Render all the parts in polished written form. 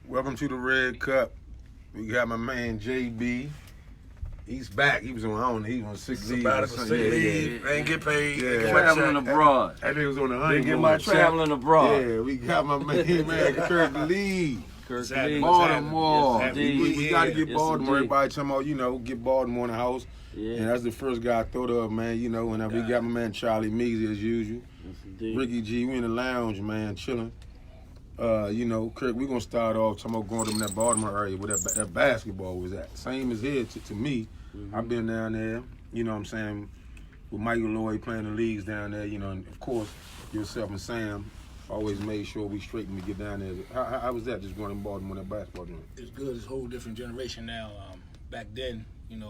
Welcome to the Red Cup. We got my man JB. He's back. He was on, he was on sick leave. Sick leave. Ain't get paid. Yeah. Traveling abroad. That nigga was on the honeymoon. Didn't get my traveling abroad. Yeah, we got my man Kurk Lee. Kurk Lee. Baltimore. Yes, we got to get Yes, Baltimore. indeed. Everybody talking about, get Baltimore in the house. Yeah. And that's the first guy I thought of, man. Whenever we got my man Charlie Measy as usual. Yes, indeed. Ricky G, we in the lounge, man, chilling. Kirk, we're going to start off talking about going to that Baltimore area where that basketball was at. Same as here to me. Mm-hmm. I've been down there, with Michael Lloyd playing the leagues down there, and of course, yourself and Sam always made sure we straightened to get down there. How was that, just going in Baltimore, that basketball joint? It's good. It's a whole different generation now. Back then, when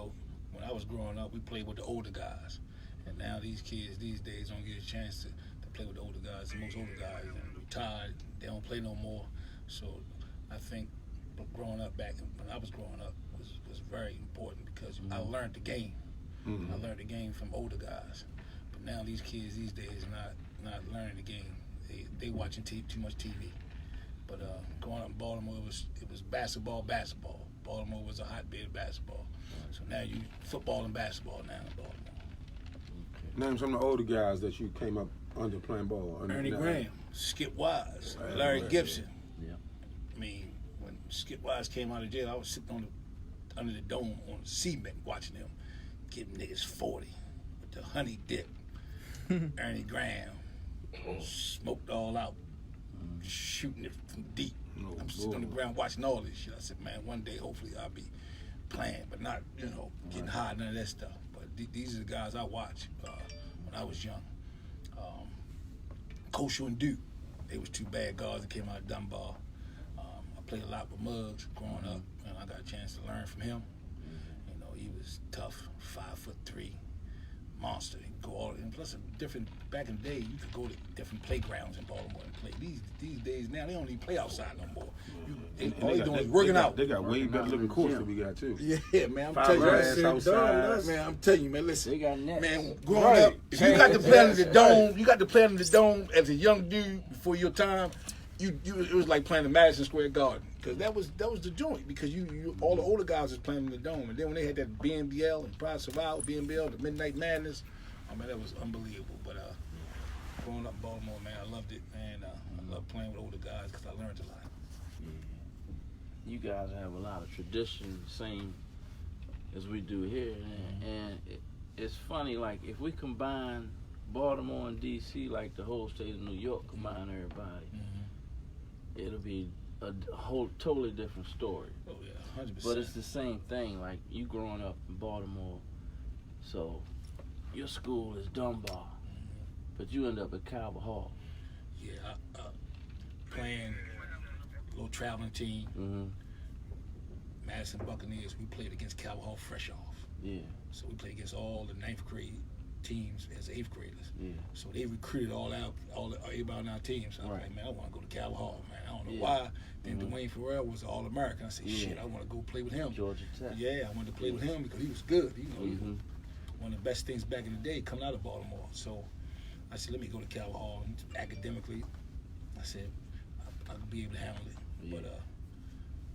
I was growing up, we played with the older guys. And now these kids these days don't get a chance to play with the older guys. The most older guys are retired. They don't play no more. So I think growing up back when I was growing up was very important because I learned the game. Mm-hmm. I learned the game from older guys. But now these kids these days not learning the game. They watching too much TV. But growing up in Baltimore, it was basketball. Baltimore was a hotbed of basketball. So now you football and basketball now in Baltimore. Name some of the older guys that you came up under playing ball. Ernie Graham, Skip Wise, Larry Gibson. Yeah. I mean, when Skip Wise came out of jail, I was sitting under the dome on the cement watching them give niggas 40 with the honey dip. Ernie Graham smoked all out, shooting it from deep. I'm sitting on the ground watching all this shit. I said, man, one day hopefully I'll be playing, but not, getting high, none of that stuff. But these are the guys I watched when I was young. Kosher and Duke, they was two bad guards that came out of Dunbar. I played a lot with Muggs growing up, and I got a chance to learn from him. He was tough, 5'3", monster. He could go all, and plus back in the day, you could go to different playgrounds in Baltimore and play. These days now, they don't even play outside no more. All they doing is working out. They got way better looking courts than we got too. Yeah, man, I'm telling you, I'm telling you, man. Listen, They got nets. man, growing up, if you got to play under the dome, you got to play under the dome as a young dude before your time. It was like playing the Madison Square Garden because that was the joint because you all the older guys was playing in the dome, and then when they had that BNBL and Pride Survival, BNBL, the Midnight Madness, I mean that was unbelievable. But growing up in Baltimore, man, I loved it, and I love playing with older guys because I learned a lot. You guys have a lot of tradition, same as we do here, and it's funny. Like if we combine Baltimore and DC, like the whole state of New York, combine everybody. It'll be a whole totally different story. Oh yeah, 100%. But it's the same thing. Like you growing up in Baltimore, so your school is Dunbar, but you end up at Calvert Hall. Yeah, playing a little traveling team. Madison Buccaneers. We played against Calvert Hall fresh off. Yeah. So we played against all the 9th grade teams as 8th graders. Yeah. So they recruited everybody on our team. So I was Right. like, man, I want to go to Calvert Hall, man. I don't know why. Then Dwayne Farrell was an All-American. I said, shit, I want to go play with him. Georgia Tech. Yeah, I wanted to play with him because he was good. He was one of the best things back in the day coming out of Baltimore. So I said, let me go to Calvert Hall. And academically, I said, I'll be able to handle it. Yeah. But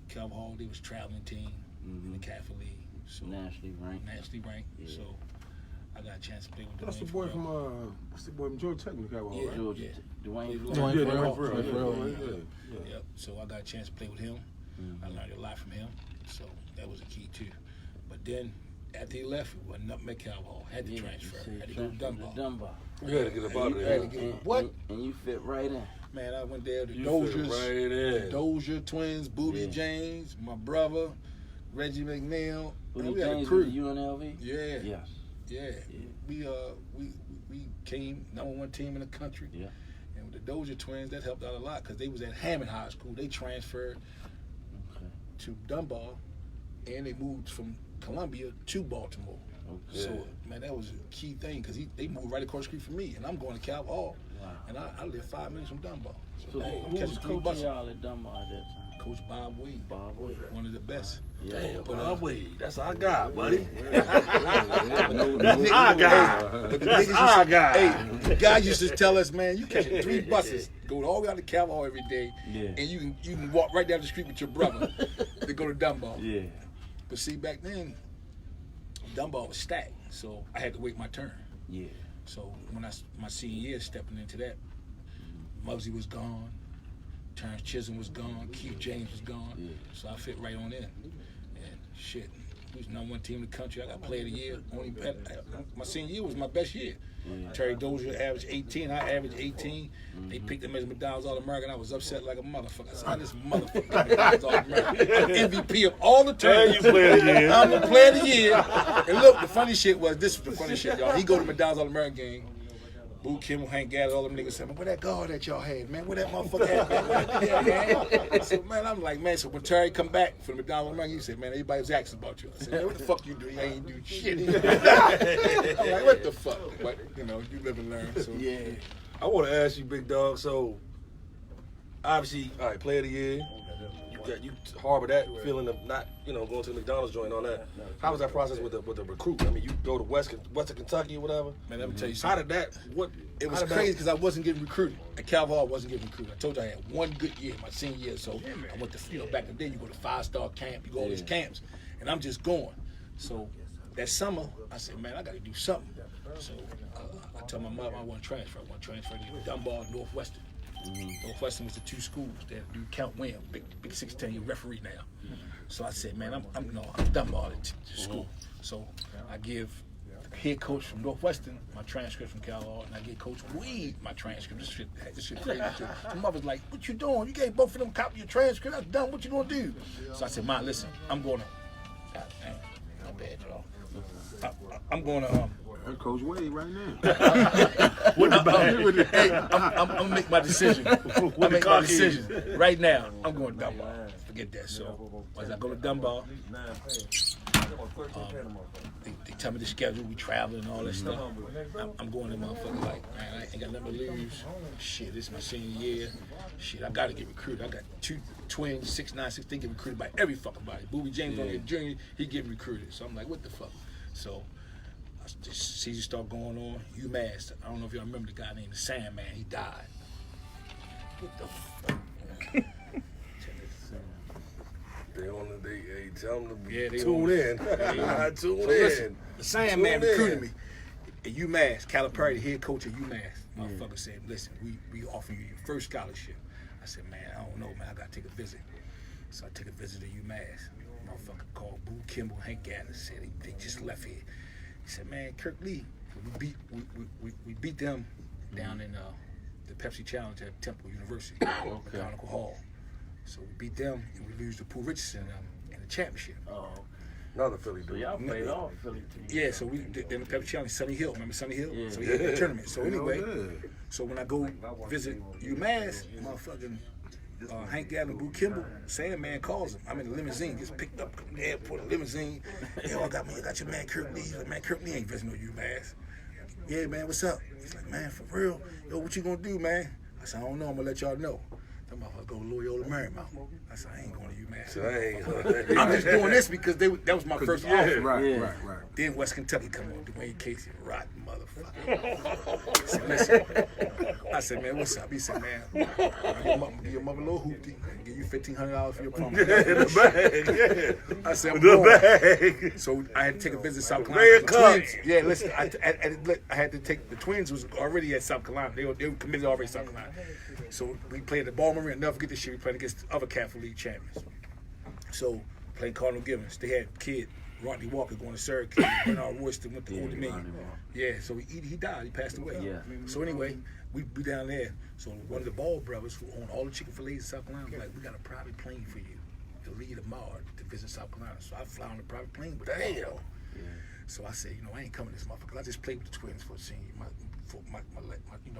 Calvert Hall, they was traveling team in the Catholic League. So Nationally ranked. Yeah. So I got a chance to play with That's Dwayne the boy Farrell. from Georgia Tech, right? Yeah. Georgia. Dwayne Dwayne Farrell. Farrell. Yep. So I got a chance to play with him. I learned a lot from him. So that was a key too. But then after he left, it wasn't nothing at Calvert Hall. Had to transfer. Had to go to Dunbar. You had to get up out of there. What? And you fit right in. Man, I went there. The You Doziers, fit right in. the Dozier twins, Booby James, my brother, Reggie McNeil. Man, we had a James crew. with UNLV? Yeah. Yes. Yeah. We came #1 team in the country. Yeah. And with the Dozier twins, that helped out a lot because they was at Hammond High School. They transferred to Dunbar, and they moved from Columbia to Baltimore. Okay. So, man, that was a key thing because they moved right across the street from me, and I'm going to Calvert Hall, Wow. and I live 5 minutes from Dunbar. So I'm who was catching 3 coaching buses. y'all at Dunbar at that time? Coach Bob Wade. Bob Wade. One of the best. Yeah. Damn, But, Bob Wade. That's our guy, buddy. That's our guy. That's our guy. Hey, the guys used to tell us, man, you catch 3 buses, go all the way out to Calhoun every day, Yeah. and you can walk right down the street with your brother to go to Dunbar. Yeah. But see, back then, Dunbar was stacked, so I had to wait my turn. Yeah. So when my senior year, stepping into that, Muggsy was gone, Terrence Chisholm was gone, Keith James was gone, Yeah. so I fit right on in. And shit, we was #1 team in the country. I got Player of the Year. My senior year was my best year. Yeah. Terry Dozier averaged 18. I averaged 18. They picked him as McDonald's All-American. I was upset like a motherfucker. I said, "How this motherfucker McDonald's All-American? I'm MVP of all the tournaments. you Player of the Year. I'm the Player of the Year." And look, the funny shit was, this was the funny shit, y'all. He go to McDonald's All-American game. Boo Kimmel, Hank Gaddis, all them niggas said, "Man, where that guard that y'all had, man? Where that motherfucker at, man? Where that man?" So, man, I'm like, man, so when Terry come back from the McDonald's All-American, he said, "Man, everybody was asking about you." I said, "Man, what the fuck you do? You ain't do shit." I'm like, what the fuck? But, you know, you live and learn. So, Yeah. I want to ask you, big dog. So, obviously, all right, Player of the Year. You harbor that feeling of not, going to the McDonald's joint and all that. How was that process with the recruit? I mean, you go to Western Kentucky or whatever. Man, let me tell you How something. did that? It was crazy because I wasn't getting recruited. At Calhoun, I wasn't getting recruited. I told you I had one good year, my senior year. So I went to, back in the day, you go to 5-star camp, you go all these camps, and I'm just going. So that summer, I said, man, I got to do something. So I told my mother I want to transfer. I want to transfer to Dunbar, Northwestern. Northwestern was the 2 schools that do Count Wim, big 16-year referee now. So I said, man, I'm Dunbar to school. So I give the head coach from Northwestern my transcript from Calhoun, and I give Coach Wade my transcript. This shit crazy. My mother's like, "What you doing? You gave both of them copy your transcript. That's done. What you gonna do?" So I said, "Ma, listen, I'm going to." God damn, my bad, y'all. I'm going to. That's Coach Wade right now. Hey, I'm gonna make my decision. I make my decision right now. I'm going to Dunbar. Forget that. So as I go to Dunbar, they tell me the schedule. We traveling and all that stuff. I'm going to motherfucker like, man, I ain't got nothing to lose. Shit, this is my senior year. Shit, I gotta get recruited. I got 2 twins, 6'9", 6'10", get recruited by every fucking body. Booby James on here, Junior, he get recruited. So I'm like, what the fuck? So the season start going on. UMass, I don't know if y'all remember the guy named the Sandman. He died. What the fuck? They tell them to Yeah, they tune on. in. Yeah. Tune So in. listen, the Sandman Tune in. recruited me. At UMass, Calipari, the head coach at UMass, motherfucker said, "Listen, we offering you your first scholarship." I said, "Man, I don't know, man. I gotta take a visit." So I took a visit to UMass. Motherfucker called Boo Kimmel, Hank Gaddis, said they just left here. He said, "Man, Kurk Lee, we beat them down in the Pepsi Challenge at Temple University, Mechanical Hall. So we beat them and we lose to Pooh Richardson in the championship." Oh. Another Philly So dude. y'all played all Philly teams. Yeah, so we did in the Pepsi Challenge, Sunny Hill. Remember Sunny Hill? Yeah. So we had the tournament. So anyway, Yeah. so when I go visit UMass, motherfucking Hank Gaddis and Boo Kimball, Sandman calls him. I'm in the limousine, just picked up from the airport, a limousine. Yo, I got your man Kurk Lee. He's like, "Man, Kurk Lee ain't visiting no UMass." "Yeah, man, what's up?" He's like, "Man, for real? Yo, what you gonna do, man?" I said, "I don't know. I'm gonna let y'all know." That motherfucker go to Loyola Marymount. I said, "I ain't going to UMass." So I ain't I'm just doing this because that was my first offer. Right, Yeah. right. Then West Kentucky come on, Dwayne Casey, rotten motherfucker. He said, "Listen." I said, "Man, what's up?" He said, "Man, I'll give your mother a little hoopty, give you $1,500 for your promo." the bag. I said, "I'm The going." bag. So I had to take a visit to South Carolina. Red The Cup. Twins, yeah, listen, I had to take, the Twins was already at South Carolina. They were committed already to South Carolina. So we played at the Ball Marine. Never forget this shit. We played against the other Catholic League champions. So playing Cardinal Gibbons. They had kid Rodney Walker going to Syracuse. Bernard Royston went to Old Dominion. Yeah, so he died. He passed away. Yeah. So anyway, we down there. So one of the Ball brothers who own all the Chick-fil-A's in South Carolina was like, "We got a private plane for you to lead tomorrow to visit South Carolina." So I fly on a private plane with them. Damn. So I said, I ain't coming to this motherfucker. I just played with the Twins for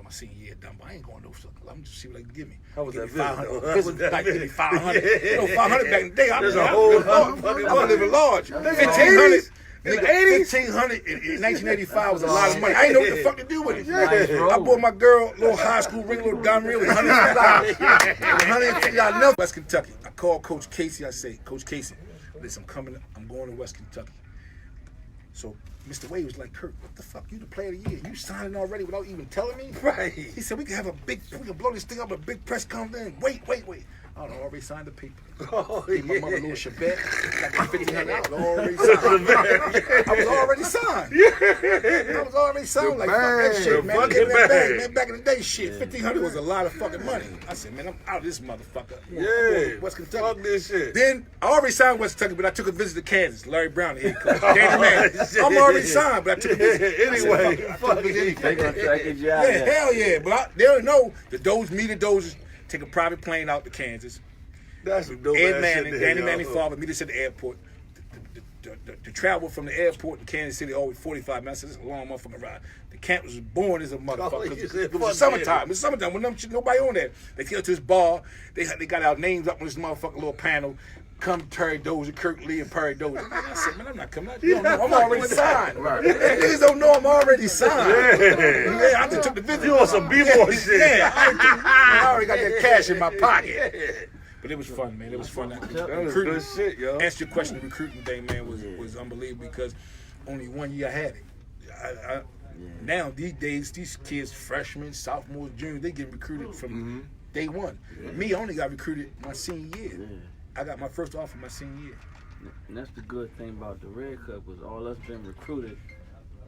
my senior year done, but I ain't going no sucker. I'm just see what they can give me. How was Give that me 500. visit? This was like give me 500. 500 back in the day. There's a whole I was living large. 1,500. Nigga, the 80s? 1,500 in 1985 was a lot of money. I didn't know what the fuck to do with it. Nice roll. I bought my girl a little high school ring, a little diamond ring, $150. $150 nothing. West Kentucky. I called Coach Casey. I say, Coach Casey, listen, I'm going to West Kentucky. So Mr. Wade was like, Kurk, what the fuck? You the player of the year. You signing already without even telling me? Right. He said, we can blow this thing up, a big press conference. Wait. I already signed the paper. Oh, Gave my yeah. mother a little Chevette. Got $1,500. I was already signed. I was already signed. Like, fuck that shit, man. Give me that bag, man. Back in the day, shit, $1,500 was a lot of fucking money. I said, man, I'm out of this motherfucker. I'm going to West Kentucky. Fuck this shit. Then I already signed West Kentucky, but I took a visit to Kansas. Larry Brown, the head coach. Danny Man. I'm already signed, but I took a visit. Anyway, fuck it. They gonna try to get you out Yeah, of there. hell yeah. But they don't know the Dozers take a private plane out to Kansas. That's some dope Ed ass Manning, shit. Danny Manning father, meet us at the airport. The travel from the airport to Kansas City always 45 minutes. I said, this is a long motherfucking ride. The camp was born as a motherfucker. you It said was summertime. It's summertime. When nobody on there. They came to this bar. They got our names up on this motherfucking little panel. Come Terry Dozier, Kirk Lee, and Perry Dozier. I said, man, I'm not coming out. You don't know, I'm already signed. Niggas don't know I'm already signed. Yeah, I just took the visit. You on some B-boy shit. Yeah, I already got that cash in my pocket. But it was fun, man. It was fun. That was good shit, yo. Answer your question, the recruiting thing, man, was unbelievable because only 1 year I had it. Now, these days, these kids, freshmen, sophomores, juniors, they get recruited from day one. Me, I only got recruited my senior year. Yeah. I got my first offer my senior year. And that's the good thing about the Red Cup was all us been recruited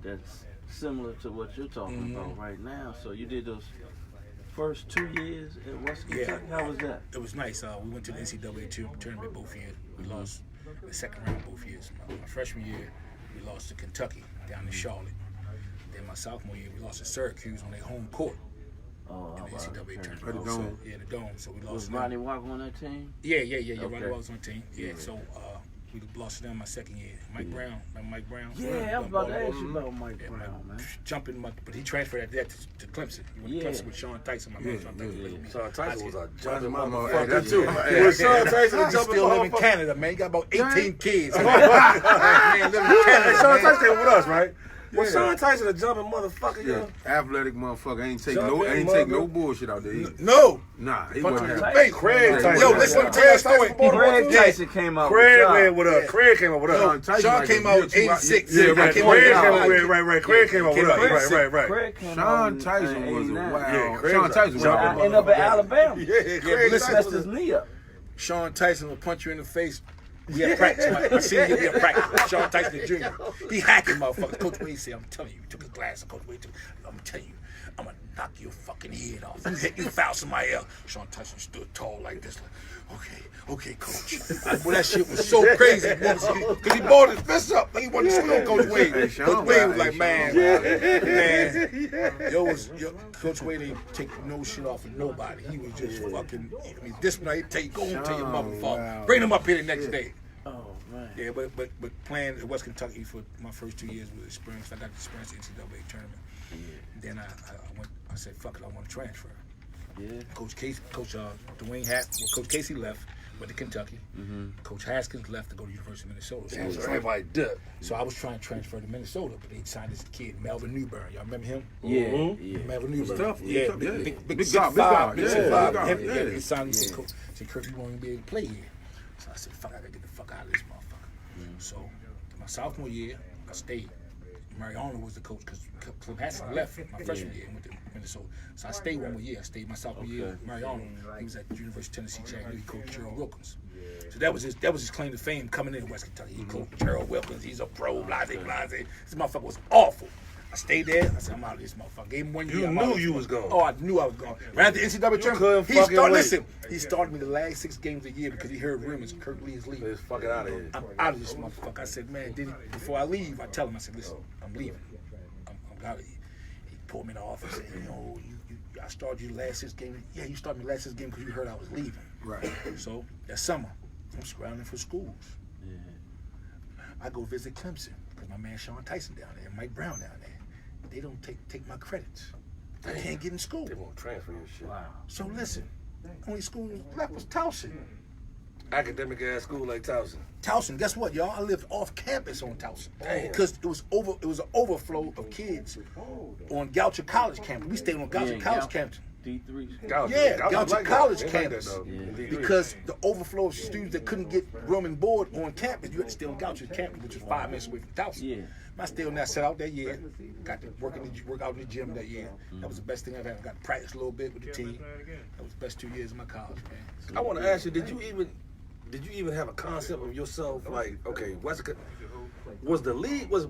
that's similar to what you're talking about right now. So you did those first 2 years at West Kentucky. How was that? It was nice. We went to the NCAA tournament both years. We lost the second round both years. My freshman year, we lost to Kentucky down in Charlotte. Then my sophomore year, we lost to Syracuse on their home court Oh, in the NCAA tournament. At the So, Dome. yeah, the Dome. So we lost. was to them. Ronnie Walker on that team? Yeah. Okay. Ronnie Walker was on the team. Yeah. So we lost to them my second year. Mike Brown. Remember Mike Brown? Yeah, I was about to ask you about Mike Yeah, Brown, man. Jumping, but he transferred after that to Clemson. He went to Clemson with Sean Tyson. My man, Sean Tyson. Sean Tyson was a jumping my motherfucker, motherfucker, too. too. Was Sean Tyson a He jumping still live in motherfucker? Canada, man. He got about 18 kids. Man, Hey, live in Canada, Sean man. Tyson stayed with us, right? Was Yeah. Sean Tyson a jumping motherfucker, Yeah, yo? athletic motherfucker ain't take Jumping no bullshit out there. Either. No. Nah, he Fuck wasn't you. having. Hey, Craig Tyson. Yo, listen, let me tell you a story. Craig Tyson came out with Craig y'all. went with us. Craig came up with Sean us. Tyson Sean like came a out year, 2 86. Yeah, Yeah, right. came Craig out came with up us. with right. Craig came up with us. Right. Craig came out Sean in Tyson was a 89. wild. Yeah, Craig Sean was a Tyson was jumping I a ended up at Alabama. Yeah, Craig listen, Messed Tyson his knee up. Sean Tyson will punch you in the face. We had practice. My senior year, we had practice. Sean Tyson, the junior. He hacking motherfuckers. Coach Wade said, I'm telling you, he took his glass and Coach Wade took, I'm telling you, I'm going to knock your fucking head off. You foul somebody else. Sean Tyson stood tall like this. Like, okay, coach. Well, that shit was so crazy. Because he balled his fist up. Like he wanted to swing on Coach Wade. Hey, Sean, Coach Wade was hey, like, Sean, man. Coach Wade didn't take no shit off of nobody. He was just fucking, I mean, this night, go home, tell your mother, wow. bring him up here the next day. Oh, man. Yeah, but playing at West Kentucky for my first 2 years was experience. I got to experience the NCAA tournament. Then I said, fuck it, I want to transfer. Yeah. Coach Dwayne Coach Casey left, went to Kentucky. Coach Haskins left to go to University of Minnesota. So everybody dipped. So I was trying to transfer to Minnesota, but they signed this kid, Melvin Newburn. Y'all remember him? Yeah. Melvin Newburn. tough. Yeah, Tough, yeah. big Big 6'5", guy, big yeah, 6'5". big guy, Him, yeah. he signed me. Said, Kirk, you won't be able to play here. So I said, fuck, I gotta get the fuck out of this motherfucker. So my sophomore year, I stayed. Mariano was the coach because Cliff Haskins left my freshman year and went to Minnesota. So I stayed 1 more year. I stayed my sophomore year. Mariano, he was at the University of Tennessee Chattanooga. He coached Gerald Wilkins. So that was his claim to fame coming into West Kentucky. He coached Gerald Wilkins. He's a pro, blase. This motherfucker was awful. I stayed there. I said, I'm out of this motherfucker. Gave him 1 year. You I'm out knew of you this was motherfucker. gone. Oh, I knew I was gone. Ran the NCAA couldn't tournament. fucking wait. Listen, he started me the last 6 games of the year because he heard rumors Kirk Lee is leaving. Let's fuck it out of here. I'm out of this motherfucker. I said, man, before I leave, I tell him, I said, listen, I'm leaving. I'm out of here. He pulled me in the office and said, you know, I started you the last 6 games. Yeah, you started me the last 6 games because you heard I was leaving. Right. So that summer, I'm scrounging for schools. Yeah. I go visit Clemson because my man Sean Tyson down there, Mike Brown down there. They don't take my credits. I can't get in school. They won't transfer your shit. Wow. So listen, only school left was Towson. Academic ass school like Towson. Towson, guess what, y'all? I lived off campus on Towson Damn. because it was an overflow of kids on Goucher College campus. We stayed on Goucher College campus. D3. Goucher College campus. D3. Because the overflow of students that couldn't get room and board on campus, you had to stay on Goucher campus, which was 5 minutes away from Towson. Yeah. I stayed on that set out that year. Got to work out in the gym that year. That was the best thing I've ever got to practice a little bit with the team. That was the best 2 years of my college, man. I want to ask you, did you even have a concept of yourself like, okay, was the league was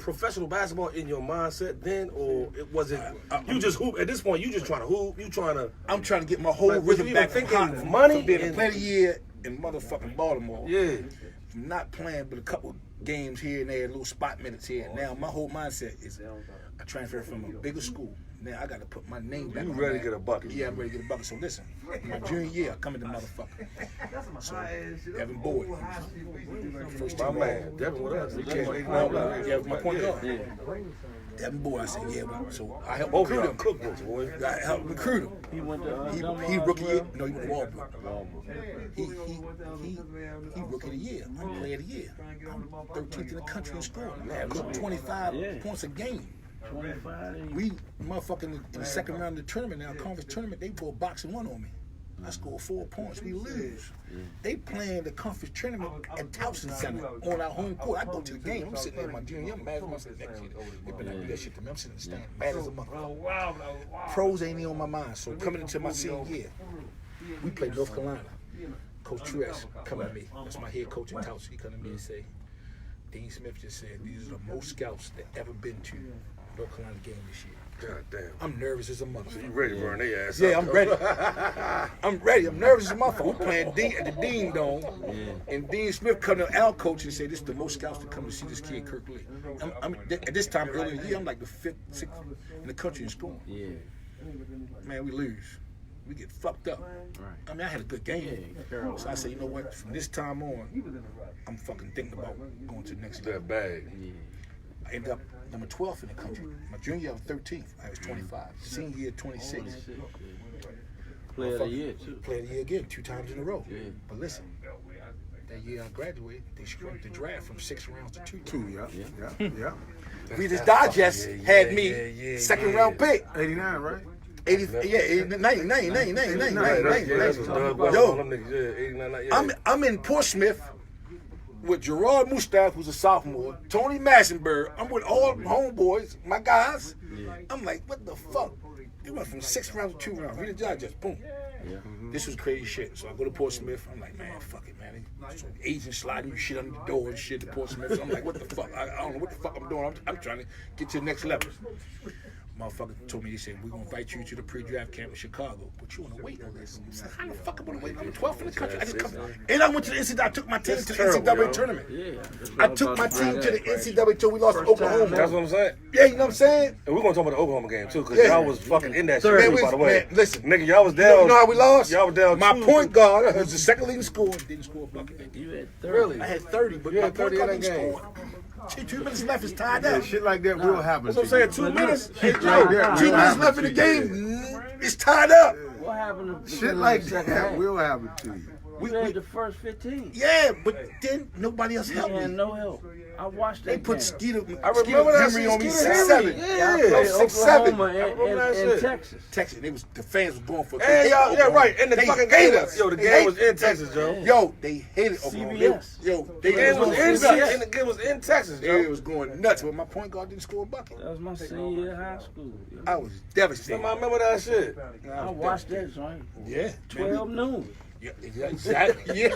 professional basketball in your mindset then, or was it you just hoop at this point? You just trying to hoop? I'm trying to get my whole was rhythm you back. even from thinking money from being a and- player of the year in motherfucking Baltimore. Yeah. From not playing but a couple games here and there, little spot minutes here. Now my whole mindset is I transferred from a bigger school. Now I got to put my name back. You on ready that. to get a bucket? Yeah, I'm ready to get a bucket. So listen, my junior year, I come in the motherfucker. So Evan Boyd, first My team. man, Devin with us. He came Yeah, my point guard. Yeah. Evan Boyd, I said, yeah. So I helped Both of recruit y'all him. cookbooks, boy. I helped recruit him. He went to He rookie year. No, he went to Walbrook. He rookie of the year. I'm player of the year. I'm 13th in the country in scoring. I averaged 25 points a game. 25. We motherfucking in the second round of the tournament now, conference tournament, they pulled boxing one on me. I scored 4 points. We lose. They playing the conference tournament at Towson Center on our home court. I go to the game. I'm sitting there, my junior year. I'm mad as myself. They better not do that shit to me. I'm sitting in the stand, mad as a motherfucker. Pros ain't even on my mind. So coming into my senior year, we played North Carolina. Coach Truex come at me. That's my head coach in Towson. He come to me and say, Dean Smith just said these are the most scouts that ever been to North Carolina game this year. God damn. I'm nervous as a motherfucker. You ready to burn their ass Yeah, up, I'm ready. I'm ready. I'm nervous as a motherfucker. We're playing Dean at the Dean Dome. And Dean Smith come to our coach and say, this is the most scouts to come to see this kid, Kurk Lee. At this time, early in the year, I'm like the 5th, 6th in the country in scoring. Yeah. Man, we lose. We get fucked up. Right. I mean, I had a good game. So I said, you know what? From this time on, I'm fucking thinking about going to the next level. That bag. Yeah. I ended up number 12th in the country. My junior year, I was 13th. I was 25. Senior year, 26. Player of the year, too. Player of the year again, 2 times in a row. Yeah. But listen, that year I graduated, they scrubbed the draft from 6 rounds to 2. 2, yeah. Reader's Digest had me second round pick. 89, right? 80, yeah, 90. That's what's Doug West Yo. on them niggas. Yeah, 89. Yeah. I'm in Portsmouth with Gerard Mustaf, who's a sophomore, Tony Massenberg. I'm with all homeboys, my guys. I'm like, what the fuck? They went from 6 rounds to 2 rounds. Reader's Digest, boom. Yeah. This was crazy shit. So I go to Portsmouth. I'm like, man, fuck it, man. So agents sliding shit under the door and shit to Portsmouth. So I'm like, what the fuck? I don't know what the fuck I'm doing. I'm trying to get to the next level. Motherfucker told me, he said, we're going to invite you to the pre-draft camp in Chicago. But you want to wait on this. I said, how the fuck am I going to wait? I'm 12th in the country. I just come. And I went to the NCAA. I took my team to the NCAA tournament. Yeah. I took my team to the NCAA tour. We lost to Oklahoma. That's what I'm saying. Yeah, you know what I'm saying? And we're gonna talk about the Oklahoma game too, because Yeah. y'all was fucking in that Man, shit, by the way. man, listen. Nigga, y'all was down. You know how we lost? Y'all was down. My 2. point guard was the second leading scorer. Didn't score a bucket that game. You had 30. Really? I had 30, but You my had point 30 guard in that didn't game. score. 2 minutes left. It's tied Yeah, up. shit like that will happen. That's what I'm saying. 2 minutes. Shit like that 2 will minutes happen left in to the you. game. It's tied up. What happened to Shit like the second that half? will happen to you. We had the first 15. Yeah, but then nobody else He helped had me. no help. I watched that They put game. Skeeter remember that Henry shit, on me Skeeter 6'7". Henry. Yeah, Yeah. I played 6'7". Oklahoma remember that and shit. Texas. Texas, the fans were going for it. And They y'all, hated yeah, Oklahoma. right. And the They fucking hated game, us. yo, the They game was hated- in Texas, Joe. Yo, they hated Oklahoma. CBS. They It was was in going nuts. and the game was in Texas, It Joe. was going nuts, but my point guard didn't score a bucket. That was my senior year of high school. I was devastated. Somebody remember that shit? I watched that joint. Yeah. 12 noon. Yeah, exactly. Yeah.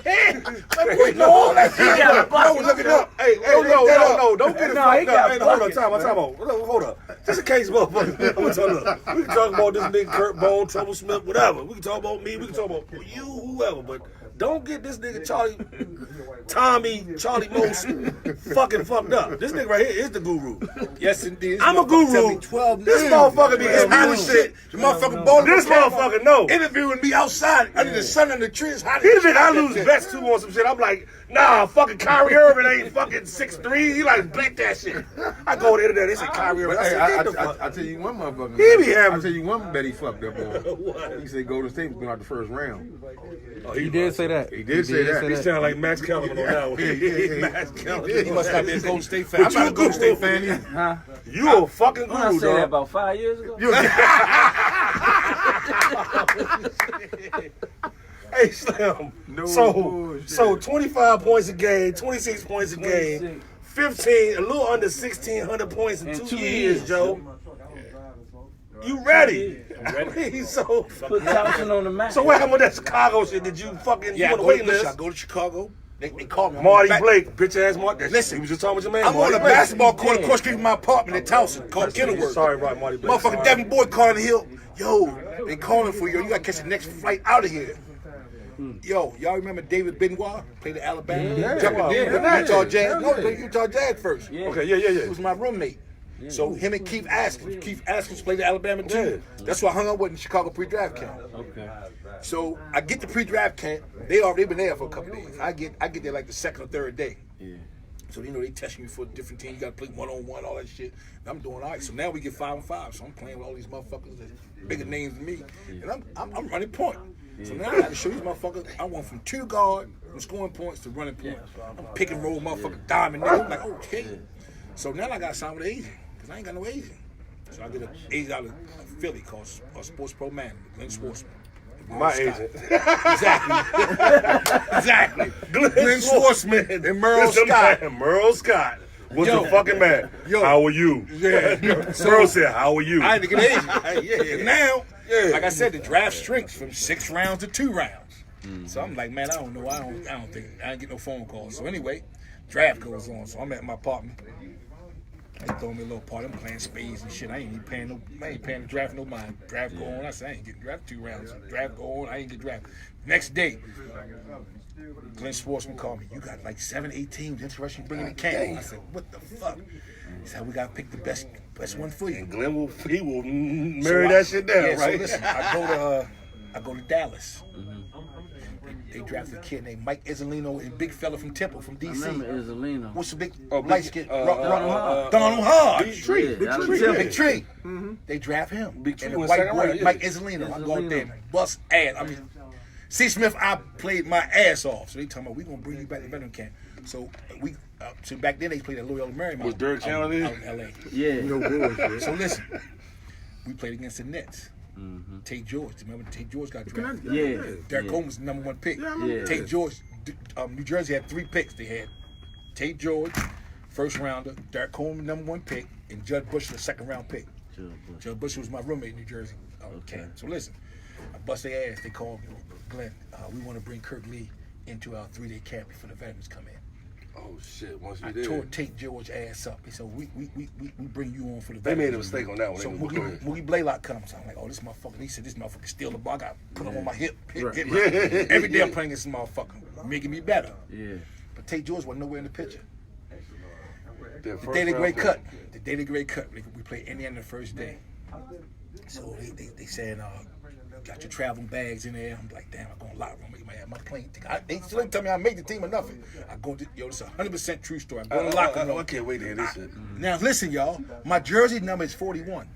My boy know all that shit. got a bucket. I was looking up. Hey, no, don't get it No, he fucked got up. Hey, hold buckets, on, time out. Hold up. Just in case, motherfucker. I'm gonna talk about. We can talk about this nigga Kurt Bone, Trouble Smith, whatever. We can talk about me. We can talk about you, whoever. But don't get this nigga Charlie Most fucking fucked up. This nigga right here is the guru. Yes, indeed. I'm a guru. 12 This motherfucker be It's hot interviewing as shit. The motherfucker ball. This motherfucker know. interviewing me outside under the sun and the trees. Hot as He shit. think I lose bets too on some shit. I'm like, nah, fucking Kyrie Irving ain't fucking 6'3". He like, bet that shit. I go to the internet, they say Kyrie Irving. I said, I tell you one motherfucker. He be having- I tell you one bet he fucked up on. What? He said Golden State was going out the first round. Oh, He did say that. He did say that. He sound like Max Kellerman on that one. Max Kellerman. He must not be a Golden State fan. I'm But not you a Golden State fan. fan. Huh? You a fucking When I guru, said that dog. about 5 years ago. Hey, Slim. No so bullshit. 25 points a game, 26 points a game, 15, a little under 1,600 points in 2 years, Joe. You ready? I'm ready. so Put Thompson on the map. what happened with that Chicago shit? Did you fucking Yeah, you I on the go, waiting listen, I list? go to Chicago. They call me. I'm Marty back- Blake, bitch ass Marty. Listen, he was just talking with your man. I'm on Marty a Blake. basketball court across the street from my apartment in Towson called Kenilworth. Sorry, right, Marty Blake. Motherfucking Sorry. Devin Boy calling the hill. Yo, they calling for you. You gotta catch the next flight out of here. Yo, y'all remember David Benoit? Played at Alabama? Yeah. Jumping in. Yeah. Utah Jazz. No, played Utah Jazz first. Yeah. Okay, yeah. He was my roommate. So him and Keith Askins played at Alabama too. That's why I hung out with in Chicago pre-draft camp. Okay. So I get to pre-draft camp. They've been there for a couple days. I get there like the second or third day. Yeah. So they testing me for a different team. You gotta play 1-on-1, all that shit. And I'm doing all right. So now we get 5-on-5. So I'm playing with all these motherfuckers that bigger names than me. And I'm running point. So now I gotta show these motherfuckers I went from 2 guard from scoring points to running point. I'm pick and roll motherfucker diamond nigga. I'm like, okay. So now I gotta sign with an agent. Cause I ain't got no agent. So I get an agent out of Philly called Sports Pro Man, Glenn Schwartzman. My Scott. agent. Exactly. Glenn Schwartzman and Merle Scott. Merle Scott was Yo. the fucking man. Yo. How are you? Yeah. Merle said, how are you? I had to get an agent. And now, like I said, the draft shrinks from 6 rounds to 2 rounds. So I'm like, man, I don't know. I don't think I ain't get no phone calls. So anyway, draft goes on. So I'm at my apartment. They throw me a little party. I'm playing spades and shit. I ain't paying the draft no mind. Draft go on. I said I ain't getting drafted 2 rounds. Draft go on. I ain't get drafted. Next day, Glenn Schwartzman called me. You got like 7-8 teams interested in bringing in camp. I said, what the fuck? He said, we gotta pick the best one for you. Glenn will marry that shit down, Yeah, right? so listen, I go to Dallas. They drafted a kid named Mike Izzolino, a big fella from Temple, from I remember DC. Izzolino. What's the big Oh, light skin? Donald Donald Hodge. Big Tree. Yeah, Big out of Tree. Temple. Big Tree. They draft him. Big Tree and the went white second boy, round, yeah. Mike Izzolino. I go out there and bust ass. I mean, C. Smith, I played my ass off. So they talking about, we gonna bring you back to veteran camp. So so back then they played at Loyola Marymount. Was Dirk Chandler there? out in L.A. Yeah. No bullshit. So listen, we played against the Nets. Tate George. Remember Tate George got drafted? Yeah. Derek Coleman was the number 1 pick. Yeah. Tate George, New Jersey had 3 picks. They had Tate George, first rounder, Derek Coleman, number 1 pick, and Judd Bush, the 2nd round pick. Judd Bush was my roommate in New Jersey. Okay. So listen, I bust their ass. They called Glenn. We want to bring Kirk Lee into our 3-day camp before the veterans come in. Oh shit! Once I you tore did, Tate George ass up. He said, we bring you on for the they veterans. made a mistake on that one. So They go ahead. Mookie Blaylock comes. I'm like, oh, this motherfucker. He said, this motherfucker steal the ball. I got put him on my hip. Every day I'm playing this motherfucker, making me better. Yeah. But Tate George wasn't nowhere in the picture. Their The first day of the round great pick. cut. The day of the great cut. We played Indiana the first day. So they said, got your traveling bags in there. I'm like, damn, I'm going to locker room. I have my plane ticket. They still didn't tell me I made the team or nothing. I go to, this is a 100% true story. I go to the locker room. I can't wait to hear this shit. Now listen, y'all. My jersey number is 41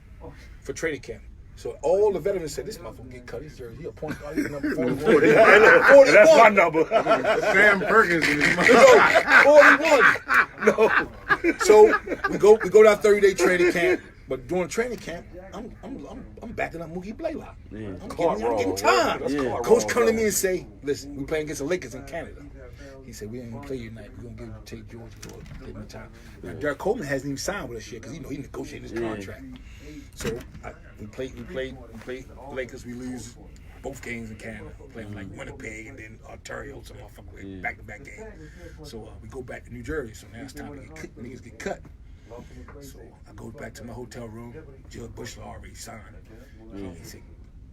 for training camp. So all the veterans said, this motherfucker get cut his jersey. He'll point out his number 41. 41. That's my number. Sam Perkins in his No, 41. No. So we go to our 30-day training camp. But during training camp, I'm backing up Mookie Blaylock. Yeah. I'm getting time. Yeah. Coach come to me and say, listen, we playing against the Lakers in Canada. He said, we ain't gonna play you tonight. We're gonna give Tate George give him time. Now Derek Coleman hasn't even signed with us yet because he negotiated his contract. So we played Lakers. We lose both games in Canada. Playing like Winnipeg and then Ontario, some motherfucker back-to-back game. So we go back to New Jersey. So now it's time to niggas get cut. So I go back to my hotel room. Judd Bush already signed. He said,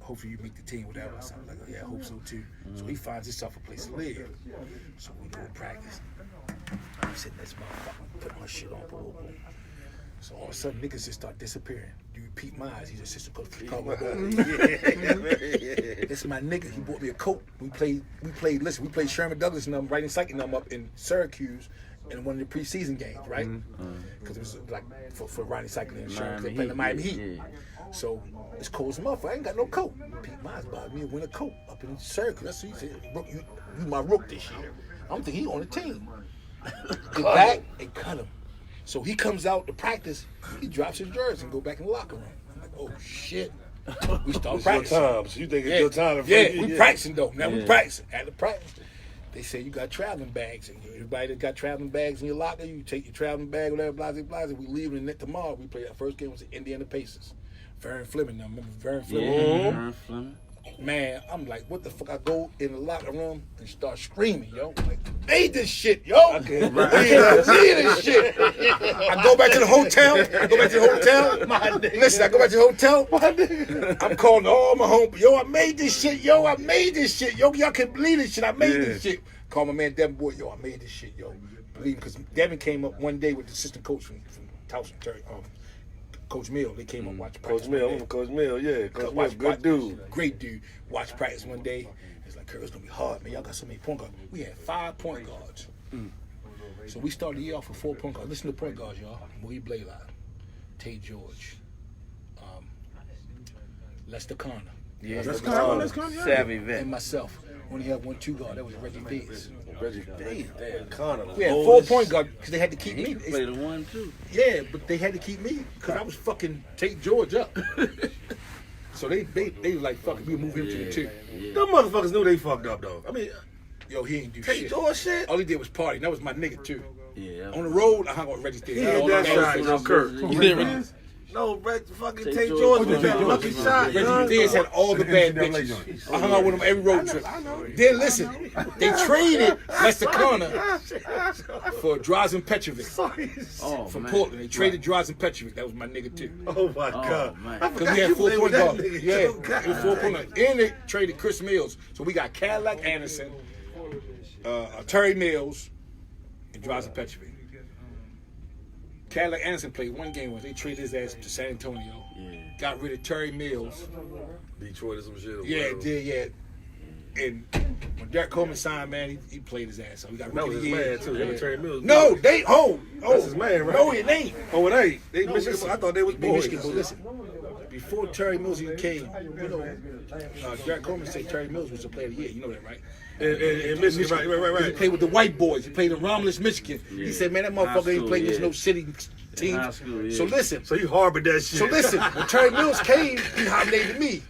hopefully you make the team, whatever. So I'm like, oh, yeah, I hope so too. So he finds himself a place to live. So we go to practice. I'm sitting this motherfucker, putting my shit on. Boom, boom. So all of a sudden, niggas just start disappearing. You repeat my eyes. He's a sister coach for Chicago. This is my nigga. He bought me a coat. We played Sherman Douglas and them, right in Psyche and them up in Syracuse. in one of the preseason games, right? Because it was like for Ronnie Cycling Insurance. They Miami playing the Miami Heat, Heat. yeah. So it's cold as a motherfucker. I ain't got no coat. Pete Miles bought me a winter coat up in the circle. That's what he said. Rook, you my rook this year. I'm thinking he on the team. Get back and cut him. So he comes out to practice. He drops his jersey and go back in the locker room. I'm like, oh shit. We start It's your practicing. time. So you think it's your time to Yeah, we practicing though. Now we Yeah. practicing. At the practice, they say you got traveling bags, and everybody that got traveling bags in your locker, you take your traveling bag, whatever, blah. We leave and tomorrow we play. Our first game was the Indiana Pacers. Vern Fleming, now remember Vern Fleming? Yeah, Vern Fleming. Man, I'm like, what the fuck? I go in the locker room and start screaming, yo. Like, made this shit, yo. I can't believe this shit. I go back to the hotel. Listen, I go back to the hotel. I'm calling all my home. Yo, I made this shit, yo. Yo, y'all can't believe this shit. I made this shit. Call my man Devin Boyd, yo, I made this shit, yo. Believe me, because Devin came up one day with the assistant coach from Towson, Coach Mill. They came up and watched practice. Coach Mill, yeah. Coach Mill, good dude. Great dude. Watched practice one day. It's like, Kurk, it's going to be hard, man. Y'all got so many point guards. We had 5 point guards. So we started the year off with 4 point guards. Listen to point guards, y'all. Marie Blaylock, Tate George, Lester Connor. Yeah, Let's come. Savvy vet. And myself. Only have 1 2 guard. That was Reggie Davis. Reggie Davis. Connor. We had 4 point guards because they had to keep He me. could play the 1-2. Yeah, but they had to keep me because I was fucking Tate George up. So they was like, fuck it, we move him to the 2. Yeah. Them motherfuckers knew they fucked up, though. I mean, Yo, he ain't do Tate shit. George shit. All he did was party. That was my nigga too. Yeah. On the road, I hung out with Reggie Davis. He hit that shot, yo, Kurk. You didn't No, fucking Tate Tate George George was was that George lucky was shot, Reggie yo. Diaz had all the bad NCAA bitches. joint. I hung out with him every road trip. Then listen, they traded Lester Connor for Drazen Petrovic Oh, from man. Portland. They traded Drazen Petrovic. That was my nigga too. Oh my God. man. I Because forgot we had you 4 played point with that guards. nigga, Yeah, too. it was 4 point guards. And they traded Chris Mills. So we got Cadillac Anderson, Terry Mills, and Drazen Petrovic. Cadillac Anderson played 1 game where they traded his ass to San Antonio. Yeah. Got rid of Terry Mills. Detroit or some shit. or Yeah, whatever. it did, yeah. And when Derek Coleman signed, man, he played his ass. So we got That rookie was of his the year. man, too. Him and Terry Mills. No, they That's his man, right? No, it ain't. Oh, it ain't. They No, Michigan. listen. I thought they was They boys. Michigan, but listen. Before Terry Mills even came, you know, Derek Coleman said Terry Mills was the player of the year. You know that, right? In Michigan, right. He played with the white boys. He played in Romulus, Michigan. Yeah. He said, man, that High motherfucker ain't school, played against yeah. no city team. high school, yeah. So listen. So he harbored that shit. So listen, when Terry Mills came, he nominated me.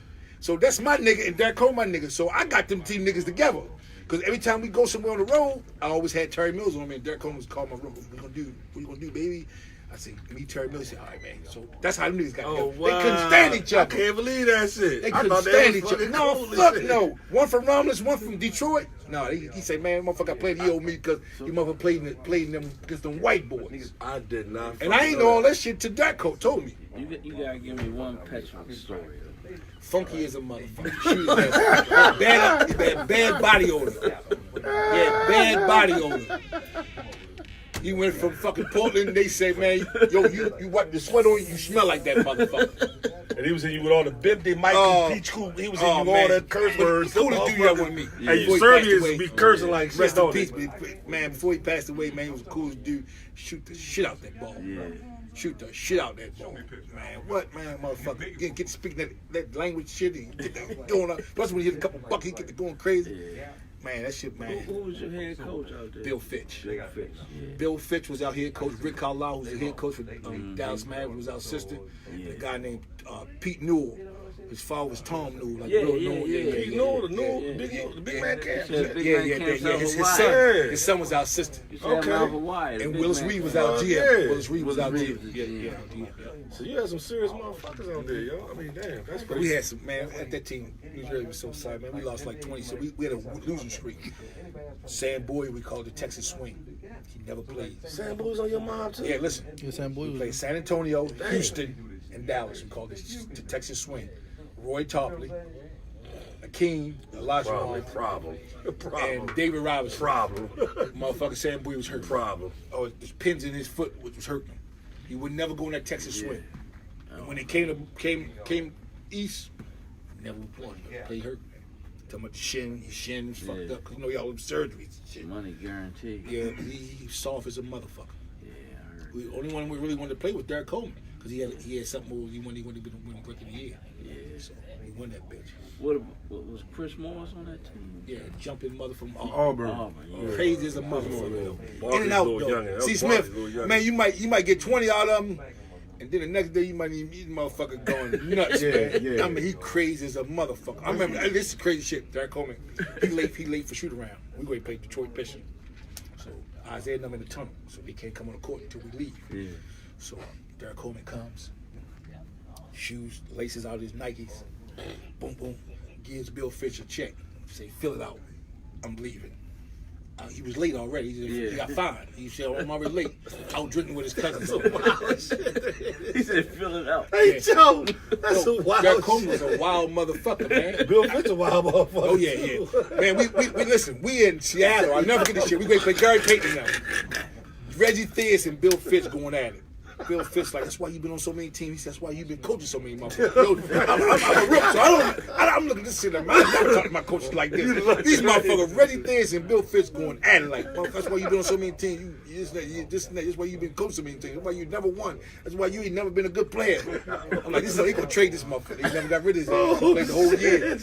So that's my nigga and Derek Cole my nigga. So I got them team niggas together. Because every time we go somewhere on the road, I always had Terry Mills on me. And Derek Cole was calling my room. What you gonna do, baby? I said, me, Terry Mills. He said, all right, man. So that's how them niggas got Oh, together. wow. They couldn't stand each other. I can't believe that shit. They I couldn't thought stand was each other. fucking No, cool as fuck shit. no. One from Romulus, one from Detroit. No, he said, man, motherfucker played the old me because you motherfucker played them against them white boys. I did not. And I ain't know all that shit till Derek Cole told me. You gotta give me one Petrovic story. Funky as a motherfucker. She was bad body odor. Yeah, bad body odor. He went from fucking Portland. They say, man, yo, you wipe the sweat on you, you smell like that motherfucker. And he was in you with all the Bimby, Mike, Peach Coop. He was in you with all man. that curse words. Cool to do that with me. Hey, Before you he passed Serbians away. be cursing like shit, Rest in don't peace, they? man. Before he passed away, man, he was the coolest dude. Shoot the shit out that ball. Yeah. Shoot the shit out that ball. Man, what, man, motherfucker? Get to speaking that language shit. And get that going on. Plus, when he hit a couple bucks, he get to going crazy. Yeah. Man, that shit, man. Who was your head coach out there? Bill Fitch. Bill Fitch. Yeah. Bill Fitch was our head coach. Rick Carlisle was the head coach for Dallas Mavericks, was our assistant. Yeah. A guy named Pete Newell. His father was Tom Newell. Like Yeah, real yeah, Newell. yeah. Pete Newell, Yeah. the big man camp. Yeah, big Yeah, man yeah, camps yeah. out His Hawaii. son. His son was our assistant. You should have Okay. him out of Hawaii. the And big Willis man Reed was camp. our GM. yeah. Willis Reed was our Willis GM. Reed. Yeah. So you had some serious motherfuckers out there, yo. I mean, damn, that's But crazy. we had some, man, at that team, New Jersey was so sorry, man. We lost like 20, so we had a losing streak. Sam Boyd, we called the Texas Swing. He never played. Sam Boo's on your mom, too? Yeah, listen. Yeah, Sam Boyd We was played San Antonio, Houston, and Dallas. We called it the Texas Swing. Roy Topley, Akeem, Elijah Problem. Ron, and David Robinson. Problem. Motherfucker Sam Boyd was hurt. Problem. Oh, there's pins in his foot, which was hurting him. He would never go in that Texas Swing. And when they came east, never played. Played hurt. Talking about your shin was fucked Yeah. up. 'Cause you know, y'all have surgeries and shit. Money guaranteed. Yeah, he's soft as a motherfucker. Yeah, I heard. The only one we really wanted to play was Derek Coleman. Because he had something where he wanted to win Brick of the Year. Yeah. So he won that bitch. What was Chris Morris on that team? Yeah, jumping mother from Auburn. Yeah. Crazy as a motherfucker. Barkley's In and out, little though. youngin'. That See, was Barkley's Smith, little youngin'. man, you might get 20 out of him, and then the next day you might even eat motherfucker going nuts, man. yeah. I mean, he crazy as a motherfucker. I remember, this is crazy shit. Derek Coleman, he late for shoot around. We going to play Detroit Pistons. So Isaiah and them in the tunnel, so they can't come on the court until we leave. Yeah. So Derek Coleman comes, shoes, laces out his Nikes, boom, boom, gives Bill Fitch a check, say, fill it out, I'm leaving. He was late already. He got fined. He said, I'm already late. Out drinking with his cousins. He said, fill it out. Hey, Joe, that's a wild Derek Coleman shit. was a wild motherfucker, man. Bill Fitch a wild motherfucker. Oh, yeah. Man, we listen, we in Seattle. I'll never forget this shit. We going to play Gary Payton now. Reggie Theus and Bill Fitch going at it. Bill Fitch like, that's why you've been on so many teams. He said, that's why you've been coaching so many motherfuckers. Yo, I'm a rook, so I'm looking at this shit. I'm never talking to my coaches like this. These motherfuckers, Reggie Theus and Bill Fitch going at it like, that's why you've been on so many teams. This is why you've been coaching so many teams. That's why you never won. That's why you ain't never been a good player. I'm like, this is how they gonna trade this motherfucker. He never got rid of his ass. He played the whole year.